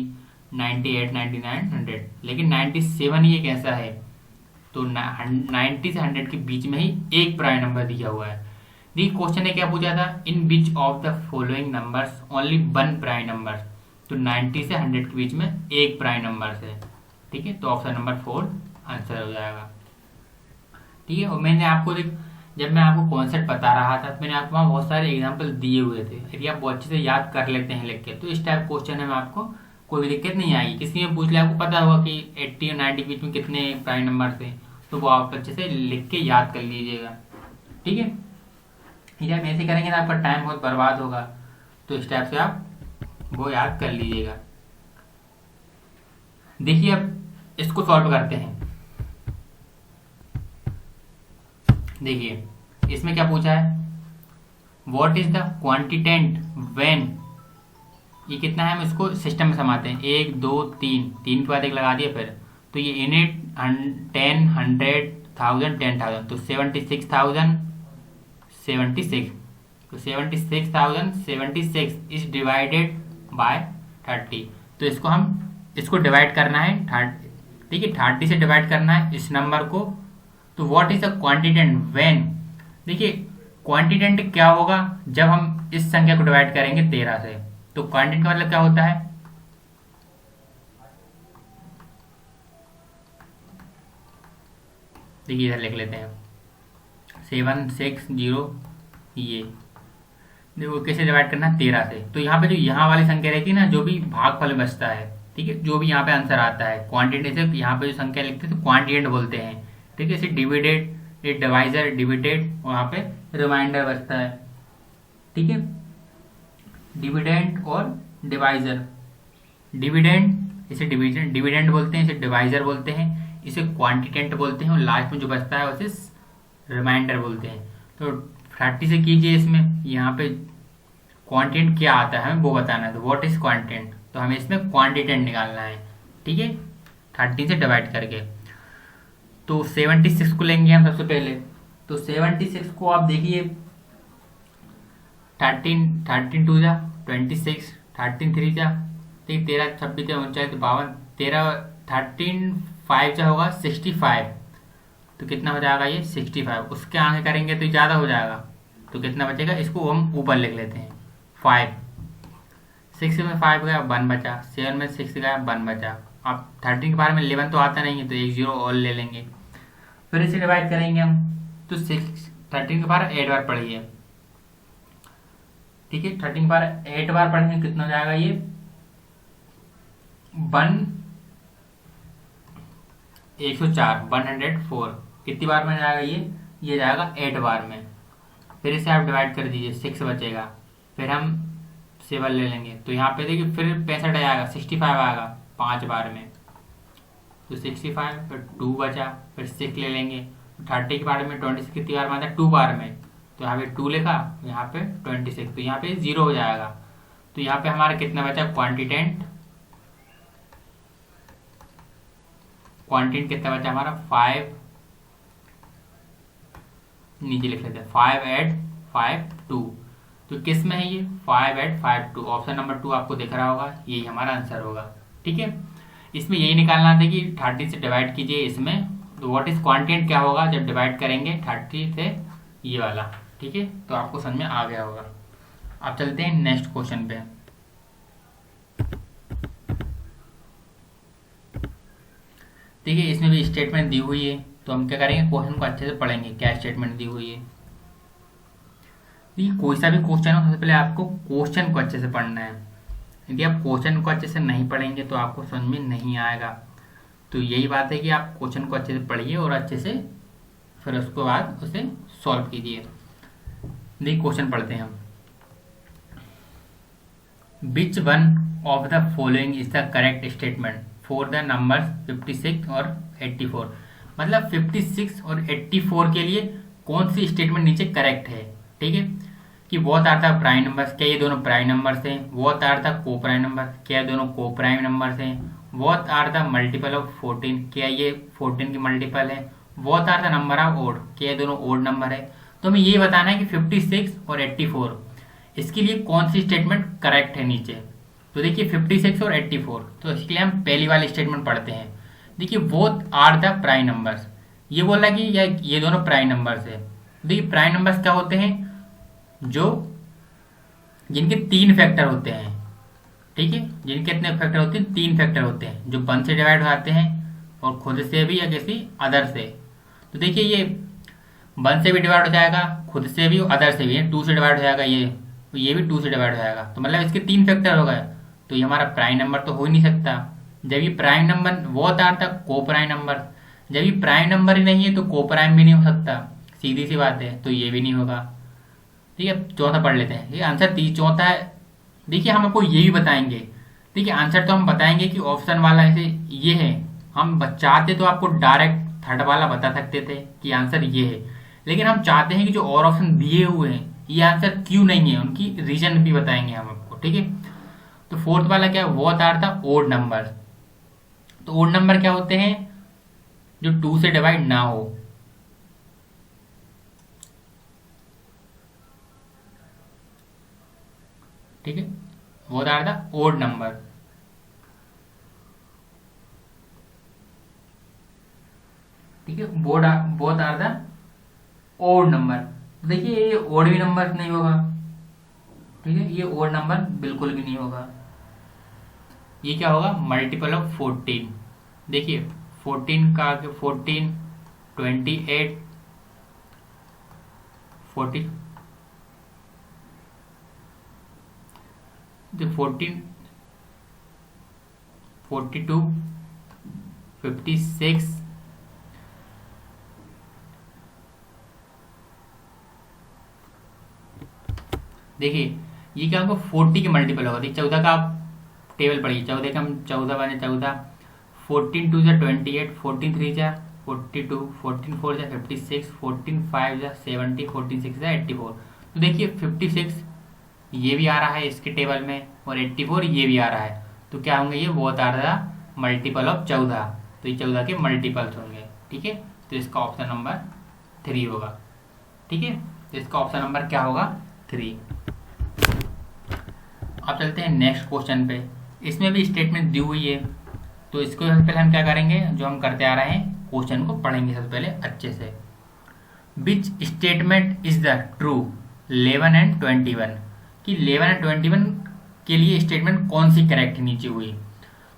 98, 99, 100। लेकिन 97 ही एक ऐसा है, तो 90 से 100 के बीच में ही एक प्राइम नंबर दिया हुआ है। देखिए क्वेश्चन ने क्या पूछा था, in which of the following numbers only 1 prime number. तो 90 से 100 के बीच में एक प्राइम नंबर है। ठीक है, तो ऑप्शन नंबर 4 आंसर हो जाएगा। ठीक है, और मैंने आपको जब मैं आपको कॉन्सेप्ट बता रहा था तो मैंने आपको वहाँ बहुत सारे एग्जाम्पल दिए हुए थे। यदि आप बहुत अच्छे से याद कर लेते हैं लिख के, तो इस टाइप क्वेश्चन में आपको कोई भी दिक्कत नहीं आएगी। किसी में पूछ ले आपको पता होगा कि 80 और 90 के बीच में कितने प्राइम नंबर थे, तो वो आप अच्छे से लिख के याद कर लीजिएगा। ठीक है, जब ऐसे करेंगे ना आपका टाइम बहुत बर्बाद होगा, तो इस टाइप से आप वो याद कर लीजिएगा। देखिए अब इसको सॉल्व करते हैं। देखिए इसमें क्या पूछा है, व्हाट इज द क्वांटिटेंट व्हेन, ये कितना है हम इसको सिस्टम में समाते हैं, 1 2 3 3 के बाद एक लगा दिया फिर, तो ये यूनिट 10 100 1000 10,000, तो 76,000 76, तो 76,076 इज डिवाइडेड बाय 30। तो इसको हम इसको डिवाइड करना है 30, ठीक है 30 से डिवाइड करना है इस नंबर को। तो व्हाट इज द क्वांटिटेंट व्हेन, देखिए क्वांटिटेंट क्या होगा जब हम इस संख्या को डिवाइड करेंगे 13 से। तो क्वांटिटेंट का मतलब क्या होता है, देखिए इधर लिख लेते हैं 760, ये देखो कैसे डिवाइड करना है 13 से। तो यहाँ पे जो यहाँ वाली संख्या रहती है ना, जो भी भागफल में बचता है, ठीक है, जो भी यहाँ पे आंसर आता है क्वांटिटेंट से, यहाँ पे जो संख्या लिखते हैं तो क्वांटिटेंट बोलते हैं। ठीक है, इसे डिविडेड, ये डिवाइजर डिविडेड, और यहाँ पे रिमाइंडर बचता है। ठीक है, डिविडेंड और डिवाइजर, डिविडेंड इसे डिविडेंड बोलते हैं, इसे डिवाइजर बोलते हैं, इसे क्वांटिटेंट बोलते हैं, और लास्ट में जो बचता है उसे रिमाइंडर बोलते हैं। तो 30 से कीजिए। इसमें यहाँ पे क्वांटिटेंट क्या आता है हमें वो बताना है, तो व्हाट इज क्वांटिटेंट, तो हमें इसमें क्वांटिटेंट निकालना है। ठीक है, 30 से डिवाइड करके। तो 76 को लेंगे हम सबसे पहले। तो 76 को आप देखिए, 13 टू जा 26, 13 3 जा, ठीक, 13 26 49 52, 13 13 5 जा होगा 65। तो कितना हो जाएगा ये 65। उसके आगे करेंगे तो ज़्यादा हो जाएगा, तो कितना बचेगा, इसको हम ऊपर लिख लेते हैं 5। 6 में 5 गया 1 बचा, 7 में 6 गया 1 बचा। अब 13 के बारे में 11 तो आता नहीं है, तो एक जीरो और ले लेंगे, फिर इसे डिवाइड करेंगे हम। तो 13 के बार 8 बार पढ़िए, ठीक है, 13 के बार 8 बार पढ़ेंगे, कितना हो जाएगा ये 104, 104। कितनी बार में जाएगा ये जाएगा 8 बार में। फिर इसे आप डिवाइड कर दीजिए, 6 बचेगा, फिर हम 7 ले लेंगे, तो यहाँ पे देखिए फिर 65 आएगा, 65 आएगा 5 बार में। तो 65, फिर 2 बचा, फिर 6 ले लेंगे। 30 के बार में 26 कितनी बार में आता है 2 बार में, तो यहाँ पे 2 लिखा, यहाँ पे 26, तो यहाँ पे 0 हो जाएगा। तो यहाँ पे हमारा कितना बचा क्वांटिटेंट कितना बचा हमारा 5, नीचे लिख लेते हैं 5 8 5 2। तो किस में है ये 5 8 5 2, ऑप्शन नंबर 2 आपको दिख रहा होगा, यही हमारा आंसर होगा। ठीक है, इसमें यही निकालना था कि 30 से डिवाइड कीजिए इसमें, तो व्हाट इज क्वांटिटेंट क्या होगा जब डिवाइड करेंगे 30 से, ये वाला। ठीक है, तो आपको समझ में आ गया होगा। अब चलते हैं नेक्स्ट क्वेश्चन पे। ठीक है, इसमें भी स्टेटमेंट दी हुई है, तो हम क्या करेंगे, क्वेश्चन को अच्छे से पढ़ेंगे, क्या स्टेटमेंट दी हुई है। देखिए, कोई सा भी क्वेश्चन हो, सबसे पहले आपको क्वेश्चन को अच्छे से पढ़ना है। यदि आप क्वेश्चन को अच्छे से नहीं पढ़ेंगे तो आपको समझ में नहीं आएगा। तो यही बात है कि आप क्वेश्चन को अच्छे से पढ़िए और अच्छे से फिर उसके बाद उसे सॉल्व कीजिए। देखिए, क्वेश्चन पढ़ते हैं हम। Which one of the following is the correct statement for the numbers 56 और 84। मतलब 56 और 84 के लिए कौन सी स्टेटमेंट नीचे करेक्ट है। ठीक है, कि both are the prime numbers, क्या ये दोनों प्राइम नंबर्स हैं। Both are the coprime numbers, क्या ये दोनों को प्राइम नंबर्स हैं। Both are the multiple of 14, क्या ये 14 की मल्टीपल है। Both are the number of odd, क्या ये दोनों ओड नंबर है। तो हमें ये बताना है कि 56 और 84 इसके लिए कौन सी स्टेटमेंट करेक्ट है नीचे। तो देखिए 56 और 84, तो इसके लिए हम पहली वाली स्टेटमेंट पढ़ते हैं। देखिए both are the prime numbers, ये बोला कि ये दोनों प्राइम नंबर्स है। देखिए प्राइम नंबर्स क्या होते हैं, जो जिनके 3 फैक्टर होते हैं। ठीक है, जिनके कितने फैक्टर होते हैं, 3 फैक्टर होते हैं, जो 1 से डिवाइड हो जाते हैं और खुद से भी या किसी अदर से। तो देखिए ये 1 से भी डिवाइड हो जाएगा, खुद से भी, अदर से भी, 2 से डिवाइड हो जाएगा, ये भी 2 से डिवाइड हो जाएगा। तो मतलब इसके 3 फैक्टर हो गए, तो ये हमारा प्राइम नंबर तो हो ही नहीं सकता। जब ये prime number both are the coprime number, जब ये प्राइम नंबर ही नहीं है तो को प्राइम भी नहीं हो सकता, सीधी सी बात है, तो ये भी नहीं होगा। ठीक है, चौथा पढ़ लेते हैं। ये आंसर चौथा है। देखिए हम आपको ये भी बताएंगे, देखिए आंसर तो हम बताएंगे कि ऑप्शन वाला ऐसे ये है, हम चाहते तो आपको डायरेक्ट थर्ड वाला बता सकते थे कि आंसर ये है, लेकिन हम चाहते हैं कि जो और ऑप्शन दिए हुए हैं ये आंसर क्यों नहीं है, उनकी रीजन भी बताएंगे हम आपको। ठीक है, तो फोर्थ वाला क्या है, both are the odd number. तो ओड नंबर क्या होते हैं, जो 2 से डिवाइड ना हो। ठीक है, both are the odd number. ठीक है, both are the odd number. देखिए ये ओड भी नंबर नहीं होगा। ठीक है, ये ओड नंबर बिल्कुल भी नहीं होगा। ये क्या होगा, मल्टीपल ऑफ 14। देखिए 14 का 14 28 40, 14 42 56 देखिए ये क्या होगा 40 के मल्टीपल होगा। देखिए 14 का आप टेबल पढ़िए। 14 का हम 14 बने 14, 14 2 जा 28, 14 3 जा 42, 14 4 जा 56, 14 5 जा 70, 14 6 जा 84। तो देखिए 56 ये भी आ रहा है इसके टेबल में और 84 ये भी आ रहा है। तो क्या होंगे ये बहुत आ रहा मल्टीपल ऑफ 14। तो ये 14 के मल्टीपल्स होंगे। ठीक है, तो इसका ऑप्शन नंबर 3 होगा। ठीक है, तो इसका ऑप्शन नंबर क्या होगा 3। अब चलते हैं नेक्स्ट क्वेश्चन पे। इसमें भी स्टेटमेंट दी हुई है, तो इसको पहले हम क्या करेंगे, जो हम करते आ रहे हैं क्वेश्चन को पढ़ेंगे सबसे पहले अच्छे से। Which statement is the true 11 and 21, कि 11 एंड 21 के लिए स्टेटमेंट कौन सी करेक्ट नीचे हुई।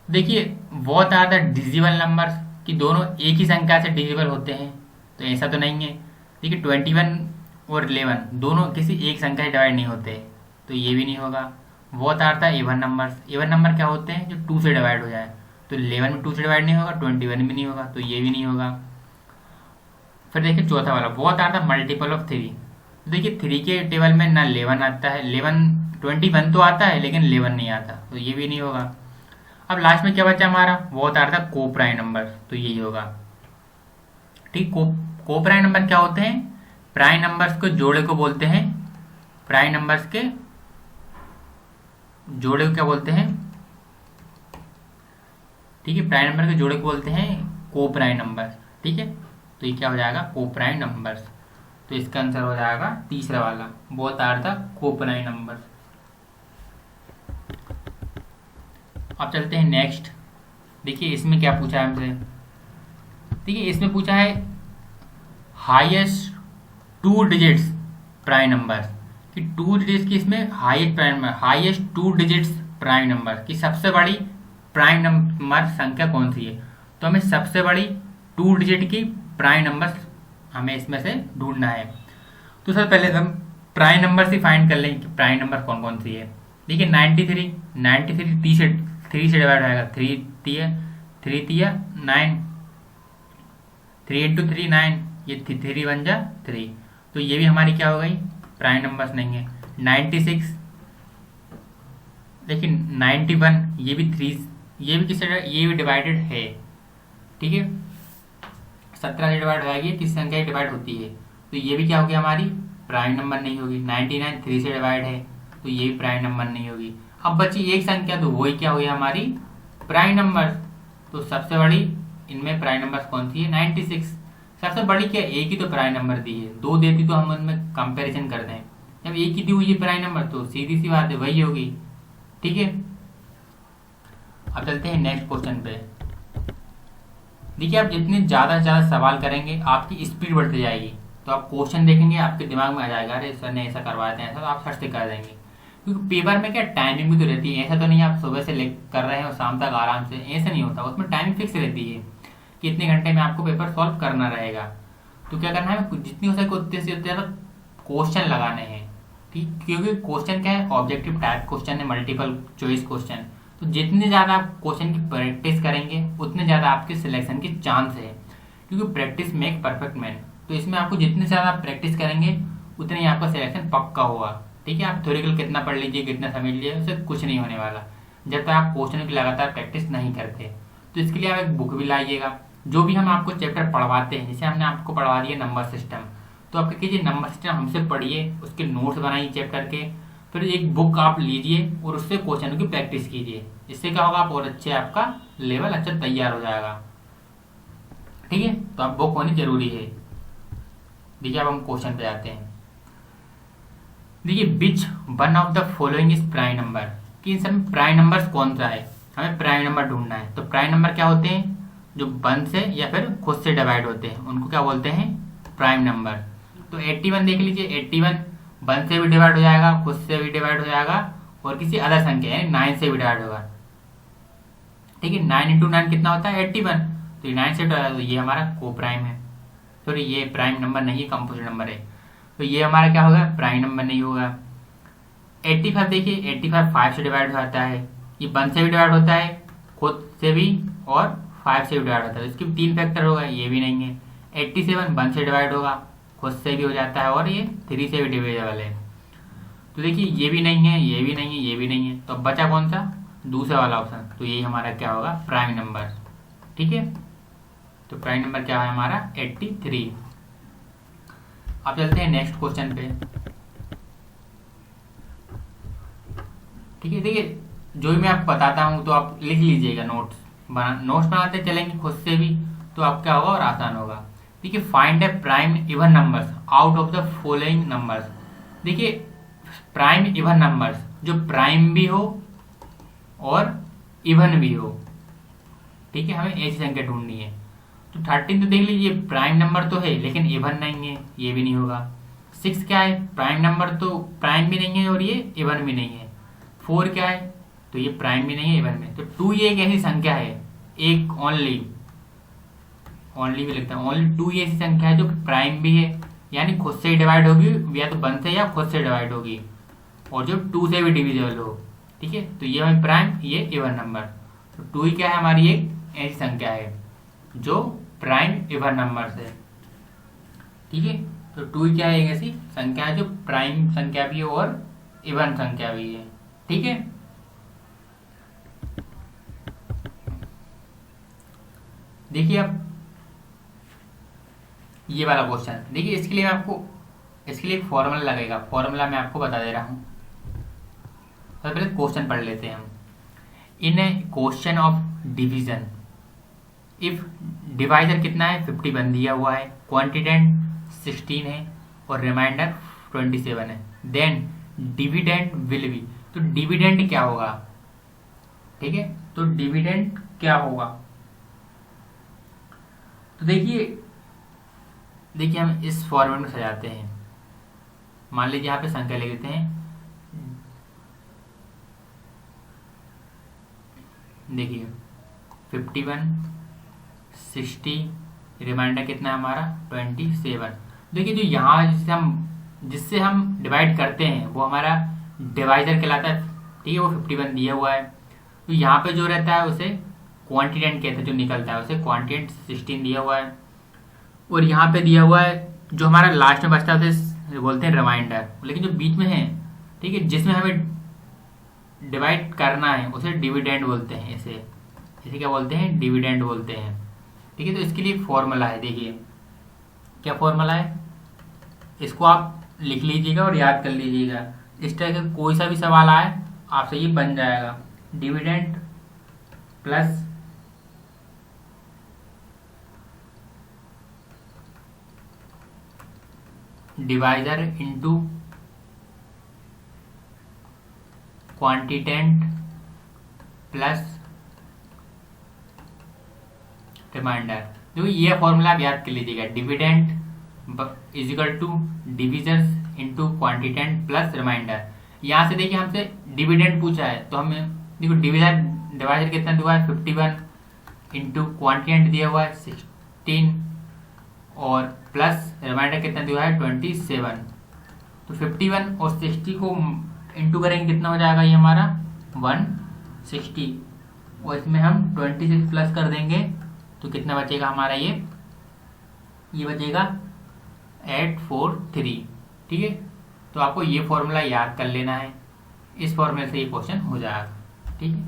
देखिए both are the divisible numbers, कि दोनों एक ही संख्या से डिजिबल होते हैं, तो ऐसा तो नहीं है। देखिए 21 और 11 दोनों किसी एक संख्या से डिवाइड नहीं होते, तो ये भी नहीं होगा। Both are the even numbers, even number क्या होते हैं जो 2 से डिवाइड हो जाए, तो 11 में 2 से डिवाइड नहीं होगा, 21 भी नहीं होगा, तो ये भी नहीं होगा। फिर देखिए चौथा वाला, both are the multiple of 3। देखिए 3 के टेबल में ना 11 आता है, 21 तो आता है लेकिन 11 नहीं आता, तो ये भी नहीं होगा। अब लास्ट में क्या बचा हमारा, both are the coprime number, तो यही होगा। ठीक, को प्राइम नंबर क्या होते हैं, प्राइम नंबर्स को जोड़े को बोलते हैं, प्राइम नंबर्स के जोड़े को क्या बोलते हैं। ठीक है, प्राइम नंबर के जोड़े को बोलते हैं को प्राइम नंबर। ठीक है, तो ये क्या हो जाएगा को प्राइम नंबर्स। तो इसका आंसर हो जाएगा तीसरा वाला, both are the coprime number. अब चलते हैं नेक्स्ट। देखिए इसमें क्या पूछा है हमसे। देखिए इसमें पूछा है हाईएस्ट 2 डिजिट्स प्राइम नंबर, कि 2 डिजिट्स की इसमें हाईएस्ट 2 डिजिट्स प्राइम नंबर की सबसे बड़ी प्राइम नंबर संख्या कौन सी है। तो हमें सबसे बड़ी 2 डिजिट की प्राइम नंबर हमें इसमें से ढूंढना है। तो सबसे पहले हम प्राइम नंबर से फाइंड कर लेंगे कि प्राइम नंबर कौन कौन सी है। देखिए 93 3 से डिवाइड होगा, 3 3 9, 3 इंटू 3 9, ये 3 बन जा 3, तो ये भी हमारी क्या हो गई प्राइम नंबर्स नहीं है। 96, लेकिन 91 ये भी 3, ये भी किससे, ये भी डिवाइडेड है। ठीक है, 17 से डिवाइड हो जाएगी, किस संख्या डिवाइड होती है, तो ये भी क्या होगी हमारी प्राइम नंबर नहीं होगी। 99 3 से डिवाइड है, तो ये भी प्राइम नंबर नहीं होगी। अब बची एक संख्या, तो वही क्या हुई हमारी प्राइम नंबर। तो सबसे बड़ी इनमें प्राइम नंबर कौन सी है 96। सबसे बड़ी क्या, एक ही तो प्राइम नंबर दी है, 2 देती तो हम उनमें कंपैरिजन कर दें। जब एक ही दी हुई है प्राइम नंबर, तो सीधी सी बात है वही होगी। ठीक है, अब चलते हैं नेक्स्ट क्वेश्चन पे। देखिए आप जितने ज़्यादा से ज़्यादा सवाल करेंगे आपकी स्पीड बढ़ती जाएगी। तो आप क्वेश्चन देखेंगे आपके दिमाग में आ जाएगा, अरे सर ने ऐसा करवाया था, ऐसा, तो आप फट से कर देंगे। क्योंकि पेपर में क्या टाइमिंग भी तो रहती है, ऐसा तो नहीं आप सुबह से कर रहे हैं और शाम तक आराम से, ऐसा नहीं होता। उसमें टाइमिंग फिक्स रहती है कि इतने घंटे में आपको पेपर सॉल्व करना रहेगा। तो क्या करना है, जितनी हो सके उतने से ज़्यादा क्वेश्चन लगाने हैं। ठीक, क्योंकि क्वेश्चन क्या है, ऑब्जेक्टिव टाइप क्वेश्चन है, मल्टीपल चॉइस क्वेश्चन। तो जितने ज़्यादा आप क्वेश्चन की प्रैक्टिस करेंगे उतने ज़्यादा आपके सिलेक्शन के चांस है, क्योंकि प्रैक्टिस मेक परफेक्ट मैन। तो इसमें आपको जितने ज़्यादा प्रैक्टिस करेंगे उतने ही आपका सिलेक्शन पक्का होगा। ठीक है, आप थ्योरेटिकल कितना पढ़ लीजिए, कितना समझ लीजिए, उससे कुछ नहीं होने वाला जब तक आप क्वेश्चन की लगातार प्रैक्टिस नहीं करते। तो इसके लिए आप एक बुक भी लाइएगा, जो भी हम आपको चैप्टर पढ़वाते हैं, जैसे हमने आपको पढ़वा दिया नंबर सिस्टम, तो आप क्या कीजिए नंबर सिस्टम हमसे पढ़िए, उसके नोट्स बनाइए चैप्टर के, फिर एक बुक आप लीजिए और उससे क्वेश्चन की प्रैक्टिस कीजिए। इससे क्या होगा, आप और अच्छे आपका लेवल अच्छा तैयार हो जाएगा। ठीक है, तो आप बुक होनी जरूरी है। देखिए अब हम क्वेश्चन पे आते हैं। देखिए which one of the following is prime number, कि इन सब प्राइम नंबर कौन सा है, हमें प्राइम नंबर ढूंढना है। तो प्राइम नंबर क्या होते हैं, जो 1 से या फिर खुद से डिवाइड होते हैं, उनको क्या बोलते हैं प्राइम नंबर। तो 81 देख लीजिए, 81 1 से भी डिवाइड हो जाएगा, खुद से भी डिवाइड हो जाएगा, और किसी अदर संख्या है 9 से भी डिवाइड होगा। ठीक है, 9 इंटू 9 कितना होता है 81, तो ये 9 से डिवाइड, तो ये हमारा को प्राइम है। सॉरी ये प्राइम नंबर नहीं है, कंपोजिट नंबर है, तो ये हमारा क्या होगा प्राइम नंबर नहीं होगा। 85 देखिए, 85 5 से डिवाइड हो जाता है, ये 1 से भी डिवाइड होता है, खुद से भी और 5 से भी डिवाइड होता है, तो इसके 3 फैक्टर होगा, ये भी नहीं है। 87 1 से डिवाइड होगा, खुद से भी हो जाता है, और ये 3 से भी डिविजिबल है। तो देखिए ये भी नहीं है, ये भी नहीं है, ये भी नहीं है, तो बचा कौन सा दूसरा वाला ऑप्शन, तो यही हमारा क्या होगा, प्राइम नंबर। ठीक है, तो प्राइम नंबर क्या है हमारा 83। अब चलते हैं नेक्स्ट क्वेश्चन पे। ठीक है, देखिए जो भी मैं आपको बताता हूँ तो आप लिख लीजिएगा, नोट्स बनाते चलेंगे खुद से भी, तो आप क्या होगा और आसान होगा। देखिए, find the prime even numbers out of the following numbers. देखिए, प्राइम इवन नंबर्स जो प्राइम भी हो और इवन भी हो। ठीक है, हमें ऐसी संख्या ढूंढनी है। तो 13 तो देख लीजिए प्राइम नंबर तो है लेकिन इवन नहीं है, ये भी नहीं होगा। 6 क्या है, प्राइम नंबर तो प्राइम भी नहीं है और ये इवन भी नहीं है। 4 क्या है, तो ये प्राइम भी नहीं है इवन में। तो 2 ये एक ऐसी संख्या है, एक ओनली भी लिखता है, ओनली 2 ये ऐसी संख्या है जो प्राइम भी है, यानी खुद से ही डिवाइड होगी, या तो 1 से या खुद से डिवाइड होगी, और जो 2 से भी डिविजिबल हो। ठीक है, तो ये हमारी प्राइम, ये इवन नंबर। तो 2 ही क्या है, हमारी एक ऐसी संख्या है जो प्राइम इवन नंबर है। ठीक है, तो 2 क्या है, एक ऐसी संख्या है जो प्राइम संख्या भी है और इवन संख्या भी है। ठीक है, देखिए अब ये वाला क्वेश्चन देखिए, इसके लिए एक फॉर्मूला लगेगा। फॉर्मूला मैं आपको बता दे रहा हूं। सबसे पहले क्वेश्चन पढ़ लेते हैं हम। In a question of division, if divisor कितना है 51 दिया हुआ है, क्वांटिटेंट 16 है और रिमाइंडर 27 है, देन डिविडेंड विल बी। तो डिविडेंड क्या होगा, ठीक है, तो डिविडेंड क्या होगा, तो देखिए हम इस फॉर्मेट में सजाते हैं। मान लीजिए यहाँ पे संख्या लिख देते हैं। देखिए 51, 60, रिमाइंडर कितना है हमारा 27। देखिए जो यहाँ जिससे हम डिवाइड करते हैं वो हमारा डिवाइजर कहलाता है। ठीक है, वो 51 दिया हुआ है। तो यहाँ पे जो रहता है उसे क्वांटिटेंट कहते हैं, जो निकलता है उसे क्वांटिटेंट 16 दिया हुआ है। और यहाँ पे दिया हुआ है जो हमारा लास्ट में बचता है उसे बोलते हैं रिमाइंडर। लेकिन जो बीच में है, ठीक है, जिसमें हमें डिवाइड करना है उसे डिविडेंड बोलते हैं। इसे क्या बोलते हैं, डिविडेंड बोलते हैं। ठीक है, तो इसके लिए फॉर्मूला है। देखिए क्या फॉर्मूला है, इसको आप लिख लीजिएगा और याद कर लीजिएगा। इस तरह का कोई सा भी सवाल आए आपसे ये बन जाएगा, dividend plus divisor into quotient plus remainder. जो ये फॉर्मूला आप याद कर लीजिएगा, dividend is equal to divisors into quotient plus remainder. यहाँ से देखिए हमसे डिविडेंड पूछा है, तो हमें देखो डिवाइजर कितना दिया है 51 इंटू क्वांटिटेंट दिया हुआ है 16 और प्लस रिमाइंडर कितना दिया है 27। तो 51 और 60 को इंटू करेंगे कितना हो जाएगा, ये हमारा 160, और इसमें हम 26 प्लस कर देंगे तो कितना बचेगा हमारा, ये बचेगा 843। ठीक है, तो आपको ये फॉर्मूला याद कर लेना है, इस फॉर्मूले से ये क्वेश्चन हो जाएगा। ठीक है,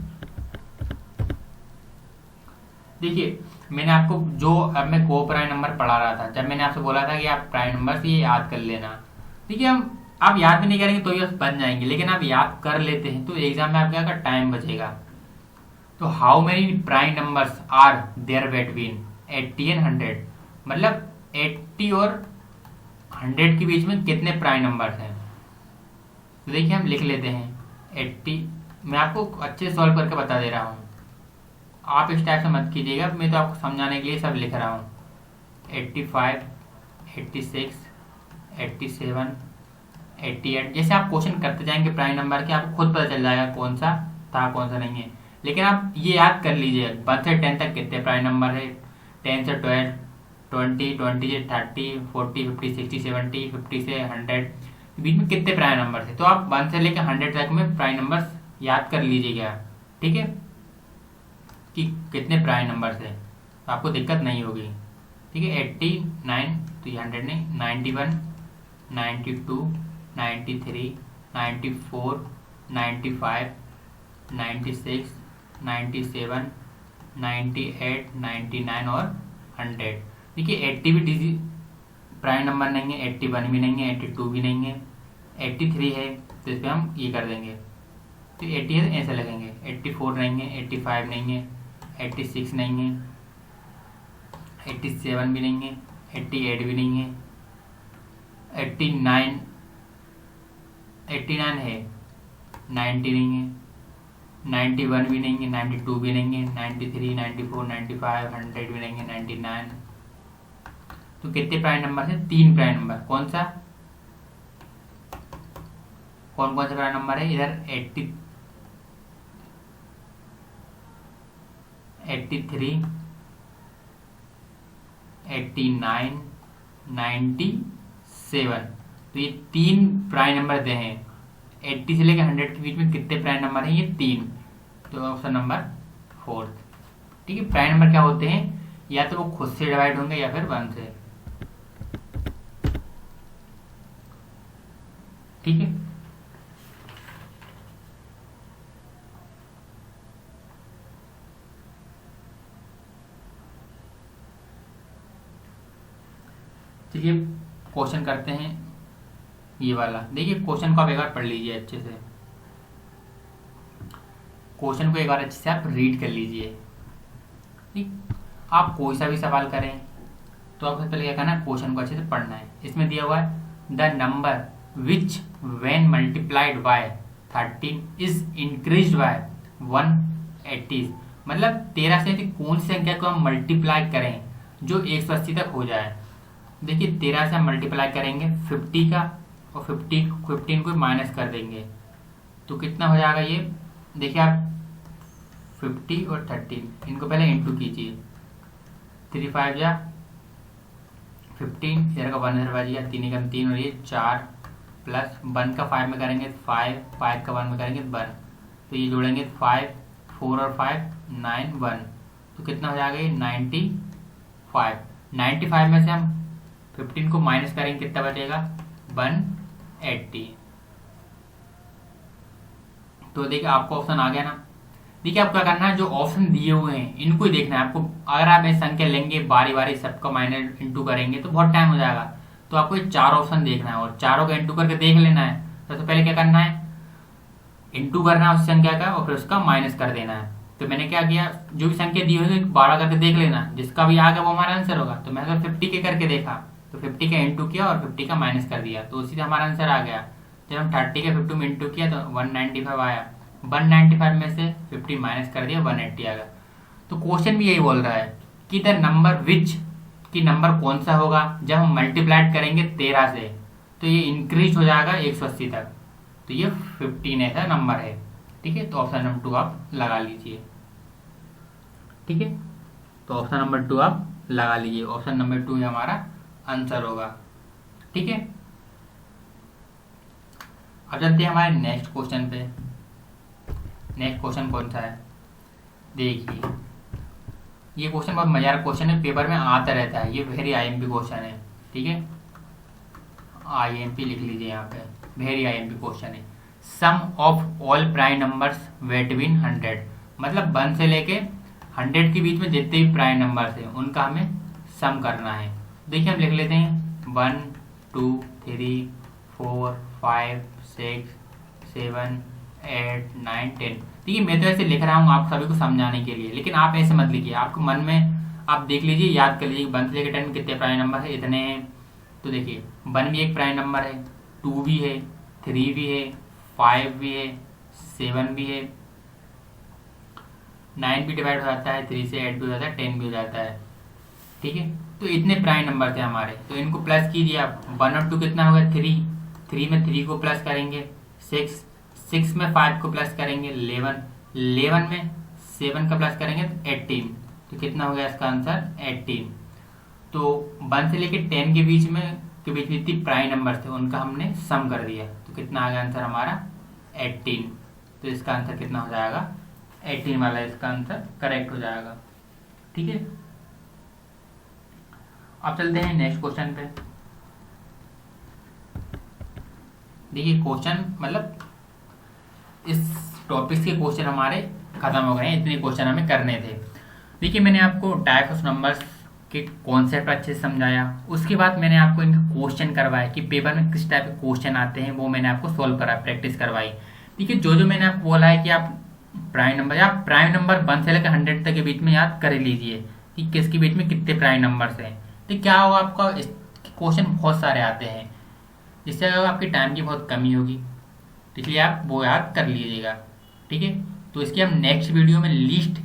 देखिए मैंने आपको जो अब मैं को प्राइम नंबर पढ़ा रहा था, जब मैंने आपसे बोला था कि आप प्राइम नंबर से ये याद कर लेना। देखिए आप याद भी नहीं करेंगे तो ये बन जाएंगे, लेकिन आप याद कर लेते हैं तो एग्जाम में आपका क्या टाइम बचेगा। तो how many prime numbers are there between 80 and 100, मतलब 80 और 100 के बीच में कितने प्राइम नंबर्स हैं। तो देखिए हम लिख लेते हैं 80, मैं आपको अच्छे से सॉल्व करके बता दे रहा हूँ, आप इस टाइप से मत कीजिएगा, मैं तो आपको समझाने के लिए सब लिख रहा हूँ। 85, 86, 87, 88, जैसे आप क्वेश्चन करते जाएंगे प्राइम नंबर के, आपको खुद पता चल जाएगा कौन सा था कौन सा नहीं है। लेकिन आप ये याद कर लीजिए 1 से 10 तक कितने प्राइम नंबर है, 10 से 12, 20, 20 से 30, 40, 50, 60, 70, 50 से 100 बीच में कितने प्राइम नंबर है। तो आप 1 से लेकर 100 तक में प्राइम नंबर याद कर लीजिएगा। ठीक है, कि कितने प्राइम नंबर है, तो आपको दिक्कत नहीं होगी। ठीक है, 89 तो ये 100 नहीं, 91, 92, 93, 94, 95, 96, 97, 98, 99 और 100। देखिए 80 भी प्राइम नंबर नहीं है, 81 भी नहीं है, 82 भी नहीं है, 83 है, तो इस पर हम ये कर देंगे, तो 80 है तो ऐसे लगेंगे। 84 नहीं है, 85 नहीं है, 86 नहीं है, 87 भी नहीं है, 88 भी नहीं है, 89 है, 90 नहीं है, 91 भी नहीं है, 92 भी नहीं है, 93, 94, 95, 100 भी नहीं है, 99। तो कितने प्राइम नंबर है? 3 प्राइम नंबर। कौन सा, कौन कौन सा प्राइम नंबर है? इधर 83, 89, 97। तो ये 3 प्राइम नंबर दे हैं। 80 से लेकर 100 के बीच में कितने प्राइम नंबर हैं? ये 3। तो ऑप्शन नंबर 4। ठीक है, प्राइम नंबर क्या होते हैं? या तो वो खुद से डिवाइड होंगे या फिर 1 से। ठीक है, चलिए क्वेश्चन करते हैं ये वाला। देखिए क्वेश्चन को आप एक बार पढ़ लीजिए अच्छे से, क्वेश्चन को एक बार अच्छे से आप रीड कर लीजिए। ठीक, आप कोई सा भी सवाल करें तो आपको पहले क्या करना है, क्वेश्चन को अच्छे से पढ़ना है। इसमें दिया हुआ है the number which when multiplied by 13 is increased by 180। मतलब 13 से कौन सी संख्या को हम मल्टीप्लाई करें जो 180 तक हो जाए। देखिए 13 से हम मल्टीप्लाई करेंगे 50 का, और 15 को माइनस कर देंगे तो कितना हो जाएगा ये। देखिए आप 50 और 13 इनको पहले इंटू कीजिए, 3 5 जा 15, इधर का 1 इधर बच गया, 3 एकम 3 और ये 4 प्लस 1 का 5 में करेंगे 5, 5 का 1 में करेंगे 1, तो ये जोड़ेंगे 5, 4 और 5 9 1, तो कितना हो जाएगा ये 95। 95 में से हम 15 को माइनस करेंगे, कितना बचेगा 180। तो देखिए आपको ऑप्शन आ गया ना। देखिए आपको क्या करना है, जो ऑप्शन दिए हुए हैं इनको ही देखना है आपको। अगर आप ये संख्या लेंगे बारी बारी सबका माइनस इंटू करेंगे तो बहुत टाइम हो जाएगा। तो आपको ये 4 ऑप्शन देखना है और चारों का इंटू करके देख लेना है। सबसे पहले क्या करना है, इंटू करना है उस संख्या का और फिर उसका माइनस कर देना है। तो मैंने क्या किया, जो भी संख्या दी हुई है 12 करके देख लेना, जिसका भी आएगा वो हमारा आंसर होगा। तो मैंने 50 के करके देखा, तो 50 का इंटू किया और 50 का माइनस कर दिया, तो उसी से हमारा आंसर आ गया। जब हम 30 के 50 में इंटू किया तो 195 आया, 195 में से 50 माइनस कर दिया 180 आ गया। तो क्वेश्चन भी यही बोल रहा है कि द नंबर विच, कि नंबर कौन सा होगा जब हम मल्टीप्लाइड करेंगे 13 से तो ये इंक्रीज हो जाएगा 180 तक। तो ये 15 ऐसा नंबर है। ठीक है, तो ऑप्शन नंबर 2 आप लगा लीजिए। ठीक है, तो ऑप्शन नंबर 2 आप लगा लीजिए। ऑप्शन नंबर 2 हमारा आंसर होगा। ठीक है, अब चलते हैं हमारे नेक्स्ट क्वेश्चन पे। नेक्स्ट क्वेश्चन कौन सा है, देखिए ये क्वेश्चन बहुत मजेदार क्वेश्चन है, पेपर में आता रहता है। ये वेरी आईएमपी क्वेश्चन है। ठीक है, आईएमपी लिख लीजिए यहाँ पे, वेरी आईएमपी क्वेश्चन है। Sum of all prime numbers between 100, मतलब 1 से लेके 100 के बीच में जितने भी प्राइम नंबर्स हैं उनका हमें सम करना है। देखिए हम लिख लेते हैं 1 2 3 4 5 6 7 8 9 10। देखिए मैं तो ऐसे लिख रहा हूँ आप सभी को समझाने के लिए, लेकिन आप ऐसे मत लिखिए। आपको मन में आप देख लीजिए, याद कर लीजिए 1 से लेकर 10 में कितने प्राइम नंबर है, इतने हैं। तो देखिए 1 भी एक प्राइम नंबर है, 2 भी है, 3 भी है, 5 भी है, 7 भी है, 9 भी डिवाइड हो जाता है, 3 से 8 भी हो जाता है, 10 भी हो जाता है। ठीक है, तो इतने प्राइम नंबर थे हमारे, तो इनको प्लस कीजिए आप। 1 और 2 कितना होगा 3, 3 में 3 को प्लस करेंगे 6, 6 में 5 को प्लस करेंगे 11, 11 में 7 का प्लस करेंगे 18, तो कितना हो गया इसका आंसर 18। तो 1 से लेके 10 के बीच में जितनी प्राइम नंबर थे उनका हमने सम कर दिया, तो कितना आ गया आंसर हमारा 18। तो इसका आंसर कितना हो जाएगा 18 वाला इसका आंसर करेक्ट हो जाएगा। ठीक है, अब चलते हैं नेक्स्ट क्वेश्चन पे। देखिए क्वेश्चन मतलब इस टॉपिक्स के क्वेश्चन हमारे खत्म हो गए हैं, इतने क्वेश्चन हमें करने थे। देखिए मैंने आपको टाइप्स ऑफ नंबर्स के कॉन्सेप्ट अच्छे से समझाया, उसके बाद मैंने आपको इनके क्वेश्चन करवाए कि पेपर में किस टाइप के क्वेश्चन आते हैं, वो मैंने आपको सोल्व करा, प्रैक्टिस करवाई। देखिए जो मैंने आपको बोला है कि आप प्राइम नंबर या प्राइम नंबर 1 से लेकर 100 तक के बीच में याद कर लीजिए कि किसके बीच में कितने प्राइम नंबर्स हैं। तो क्या होगा, आपका क्वेश्चन बहुत सारे आते हैं, जिससे आपकी टाइम की बहुत कमी होगी, तो इसलिए आप वो याद कर लीजिएगा। ठीक है, तो इसकी हम नेक्स्ट वीडियो में लिस्ट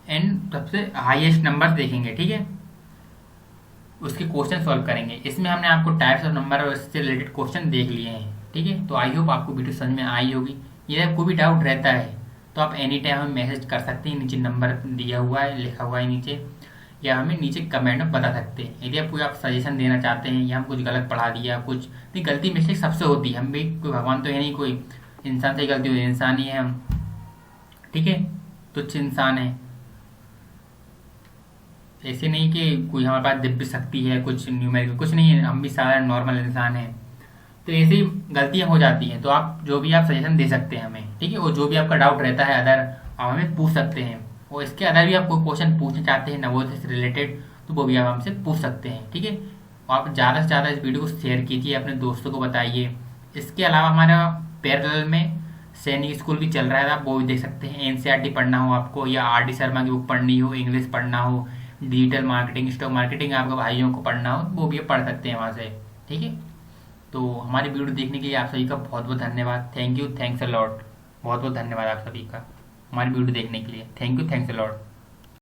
एंड सबसे हाईएस्ट नंबर देखेंगे। ठीक है, उसके क्वेश्चन सॉल्व करेंगे। इसमें हमने आपको टाइप्स ऑफ नंबर और इससे रिलेटेड क्वेश्चन देख लिए हैं। ठीक है, तो आई होप आपको वीडियो समझ में आई होगी। यदि कोई भी डाउट रहता है तो आप एनी टाइम हमें मैसेज कर सकते हैं, नीचे नंबर दिया हुआ है, लिखा हुआ है नीचे, या हमें नीचे कमेंट में बता सकते हैं। यदि आप सजेशन देना चाहते हैं या हम कुछ गलत पढ़ा दिया, कुछ नहीं, गलती मिस्टेक सबसे होती है, हम भी कोई भगवान तो है नहीं, कोई इंसान से गलती होती है, इंसान ही है हम। ठीक है, तुच्छ इंसान है, ऐसे नहीं कि कोई हमारे पास दिव्य शक्ति है, कुछ न्यूमेरिकल कुछ नहीं है, हम भी साधारण नॉर्मल इंसान हैं। तो ऐसे ही गलतियां हो जाती हैं, तो आप जो भी आप सजेशन दे सकते हैं हमें। ठीक है, और जो भी आपका डाउट रहता है अदर, आप हमें पूछ सकते हैं, और इसके अदर भी आप कोई क्वेश्चन पूछना चाहते हैं नवोदय से रिलेटेड, तो वो भी आप हमसे पूछ सकते हैं। ठीक है, आप ज़्यादा से ज़्यादा इस वीडियो को शेयर कीजिए, अपने दोस्तों को बताइए। इसके अलावा हमारा पैरेलल में सैनिक स्कूल भी चल रहा है, आप वो भी देख सकते हैं। एनसीईआरटी पढ़ना हो आपको, या RD शर्मा की बुक पढ़नी हो, इंग्लिश पढ़ना हो, डिजिटल मार्केटिंग, स्टॉक मार्केटिंग आपके भाइयों को पढ़ना हो, वो भी पढ़ सकते हैं वहाँ से। ठीक है, तो हमारी वीडियो देखने के लिए आप सभी का बहुत बहुत धन्यवाद। Thank you, thanks a lot. बहुत बहुत धन्यवाद आप सभी का हमारी वीडियो देखने के लिए। Thank you, thanks a lot.